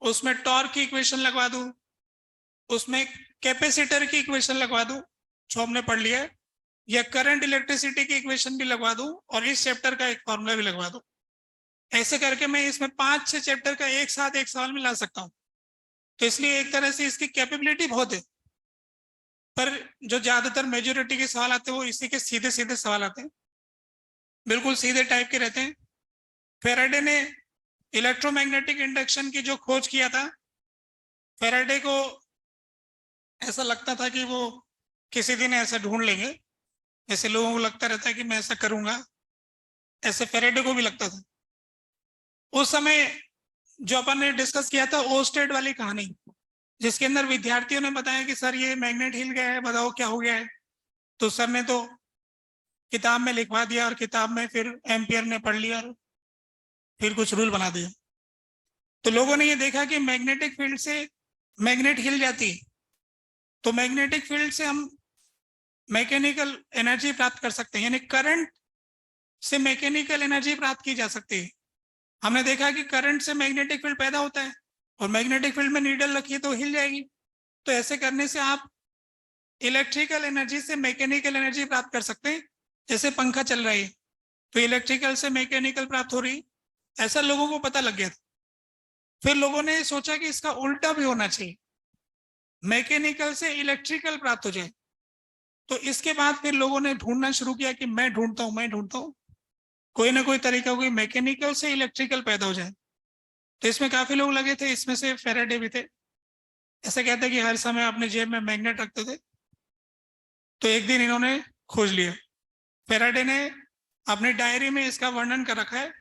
उसमें टॉर्क की इक्वेशन लगवा दूं, उसमें कैपेसिटर की इक्वेशन लगवा दूं जो हमने पढ़ लिया है, या करंट इलेक्ट्रिसिटी की इक्वेशन भी लगवा दूं, और इस चैप्टर का एक फॉर्मूला भी लगवा दूं, ऐसे करके मैं इसमें 5-6 चैप्टर का एक साथ एक सवाल में ला सकता हूं। तो इसलिए एक तरह से इसकी कैपेबिलिटी बहुत है, पर जो ज्यादातर मेजोरिटी के सवाल आते हैं वो इसी के सीधे सीधे सवाल आते हैं, बिल्कुल सीधे टाइप के रहते हैं। फेराडे ने इलेक्ट्रोमैग्नेटिक इंडक्शन की जो खोज किया था, फेराडे को ऐसा लगता था कि वो किसी दिन ऐसा ढूंढ लेंगे, जैसे लोगों को लगता रहता है कि मैं ऐसा करूंगा, ऐसे फेराडे को भी लगता था। उस समय जो अपन ने डिस्कस किया था ओस्टेड वाली कहानी, जिसके अंदर विद्यार्थियों ने बताया कि सर ये मैग्नेट हिल गया है, बताओ क्या हो गया है। तो सर ने तो किताब में लिखवा दिया और किताब में फिर एम्पियर ने पढ़ लिया और फिर कुछ रूल बना दिया। तो लोगों ने ये देखा कि मैग्नेटिक फील्ड से मैग्नेट हिल जाती है, तो मैग्नेटिक फील्ड से हम मैकेनिकल एनर्जी प्राप्त कर सकते हैं, यानी करंट से मैकेनिकल एनर्जी प्राप्त की जा सकती है। हमने देखा कि करंट से मैग्नेटिक फील्ड पैदा होता है और मैग्नेटिक फील्ड में नीडल रखिए तो हिल जाएगी। तो ऐसे करने से आप इलेक्ट्रिकल एनर्जी से मैकेनिकल एनर्जी प्राप्त कर सकते हैं। जैसे पंखा चल रहा है तो इलेक्ट्रिकल से मैकेनिकल प्राप्त हो रही, ऐसा लोगों को पता लग गया था। फिर लोगों ने सोचा कि इसका उल्टा भी होना चाहिए, मैकेनिकल से इलेक्ट्रिकल प्राप्त हो जाए। तो इसके बाद फिर लोगों ने ढूंढना शुरू किया कि मैं ढूंढता हूँ कोई ना कोई तरीका, कोई मैकेनिकल से इलेक्ट्रिकल पैदा हो जाए। तो इसमें काफी लोग लगे थे, इसमें से फेराडे भी थे। ऐसा कहते हैं कि हर समय अपने जेब में मैग्नेट रखते थे। तो एक दिन इन्होंने खोज लिया। फेराडे ने अपनी डायरी में इसका वर्णन कर रखा है।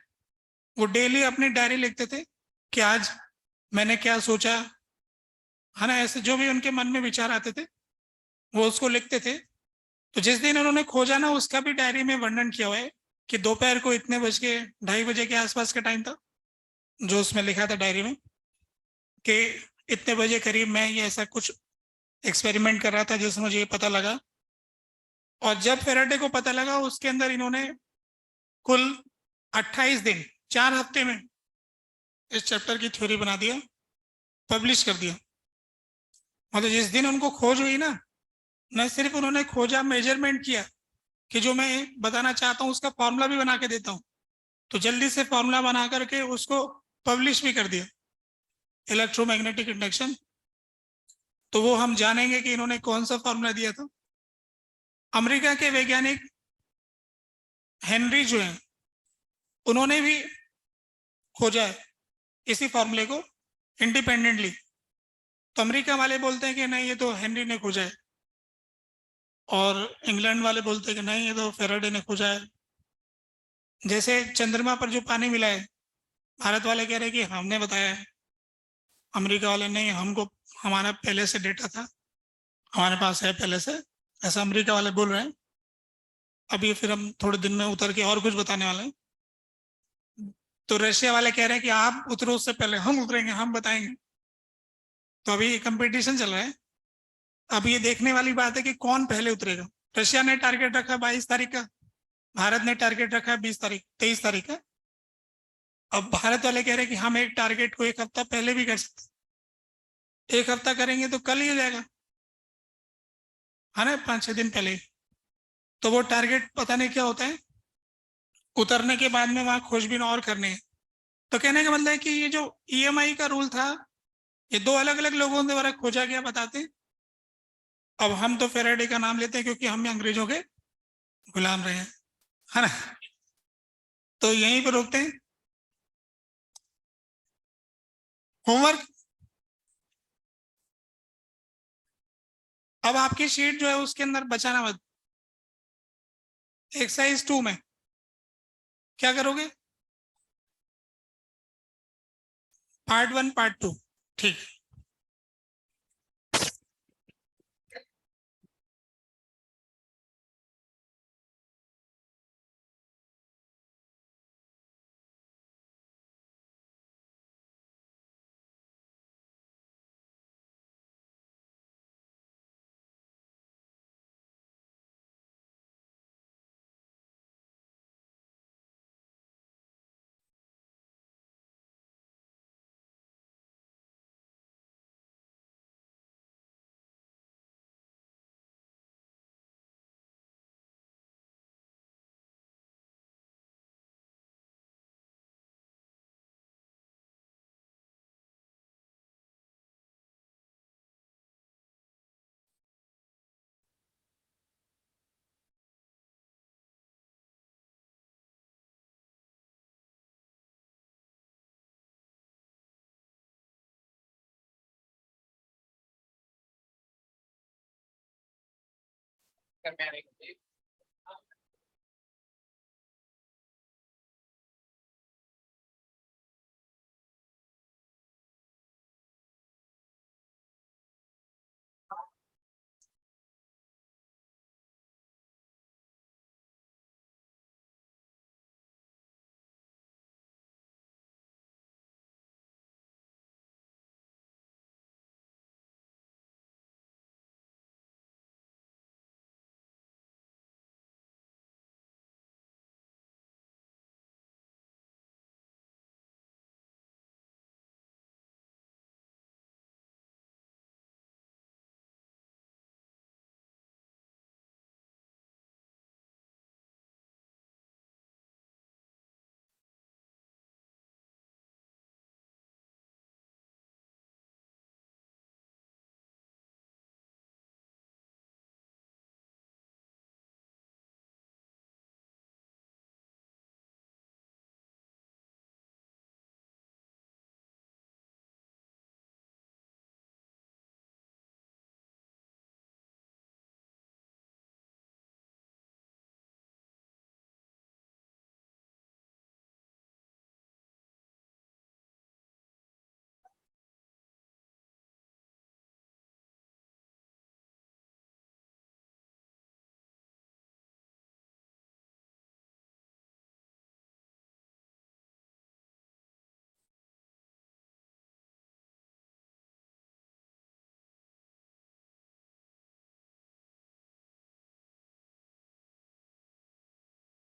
वो डेली अपनी डायरी लिखते थे कि आज मैंने क्या सोचा, है ना, ऐसे जो भी उनके मन में विचार आते थे वो उसको लिखते थे। तो जिस दिन उन्होंने खोजा ना, उसका भी डायरी में वर्णन किया हुआ है कि दोपहर को इतने बज के 2:30 बजे के आसपास का टाइम था, जो उसमें लिखा था डायरी में कि इतने बजे करीब मैं ये ऐसा कुछ एक्सपेरिमेंट कर रहा था जिसमें मुझे ये पता लगा। और जब फेराडे को पता लगा, उसके अंदर इन्होंने कुल 28 दिन, 4 हफ्ते में इस चैप्टर की थ्योरी बना दिया, पब्लिश कर दिया। मतलब जिस दिन उनको खोज हुई ना, न सिर्फ उन्होंने खोजा, मेजरमेंट किया कि जो मैं बताना चाहता हूँ उसका फॉर्मूला भी बना के देता हूँ। तो जल्दी से फॉर्मूला बना करके उसको पब्लिश भी कर दिया, इलेक्ट्रोमैग्नेटिक इंडक्शन। तो वो हम जानेंगे कि इन्होंने कौन सा फॉर्मूला दिया था। अमेरिका के वैज्ञानिक हेनरी जो है, उन्होंने भी खोजा है इसी फॉर्मूले को इंडिपेंडेंटली। तो अमेरिका वाले बोलते हैं कि नहीं ये तो हेनरी ने खोजा है, और इंग्लैंड वाले बोलते हैं कि नहीं ये तो फेराडे ने खोजा है। जैसे चंद्रमा पर जो पानी मिला है, भारत वाले कह रहे हैं कि हमने बताया है, अमेरिका वाले नहीं, हमको हमारा पहले से डेटा था, हमारे पास है पहले से, ऐसा अमेरिका वाले बोल रहे हैं। अभी फिर हम थोड़े दिन में उतर के और कुछ बताने वाले हैं। तो रशिया वाले कह रहे हैं कि आप उतरो उससे पहले हम उतरेंगे, हम बताएंगे। तो अभी कंपटीशन चल रहा है। अब ये देखने वाली बात है कि कौन पहले उतरेगा। रशिया ने टारगेट रखा 22 तारीख का, भारत ने टारगेट रखा है 20 तारीख, 23 तारीख का। अब भारत वाले कह रहे हैं कि हम एक टारगेट को एक हफ्ता पहले भी कर सकते हैं। एक हफ्ता करेंगे तो कल ही हो जाएगा, है ना, 5-6 दिन पहले। तो वो टारगेट पता नहीं क्या होता है, उतरने के बाद में वहां खोजबीन और करने हैं। तो कहने का मतलब है कि ये जो ईएमआई का रूल था, ये दो अलग अलग लोगों द्वारा खोजा गया, बताते हैं। अब हम तो फेराडे का नाम लेते हैं क्योंकि हम अंग्रेजों के गुलाम रहे हैं, है ना। तो यहीं पर रोकते हैं। होमवर्क, अब आपकी शीट जो है उसके अंदर बचाना मत। एक्सरसाइज 2 में क्या करोगे? पार्ट 1 पार्ट 2, ठीक। कर मैं नहीं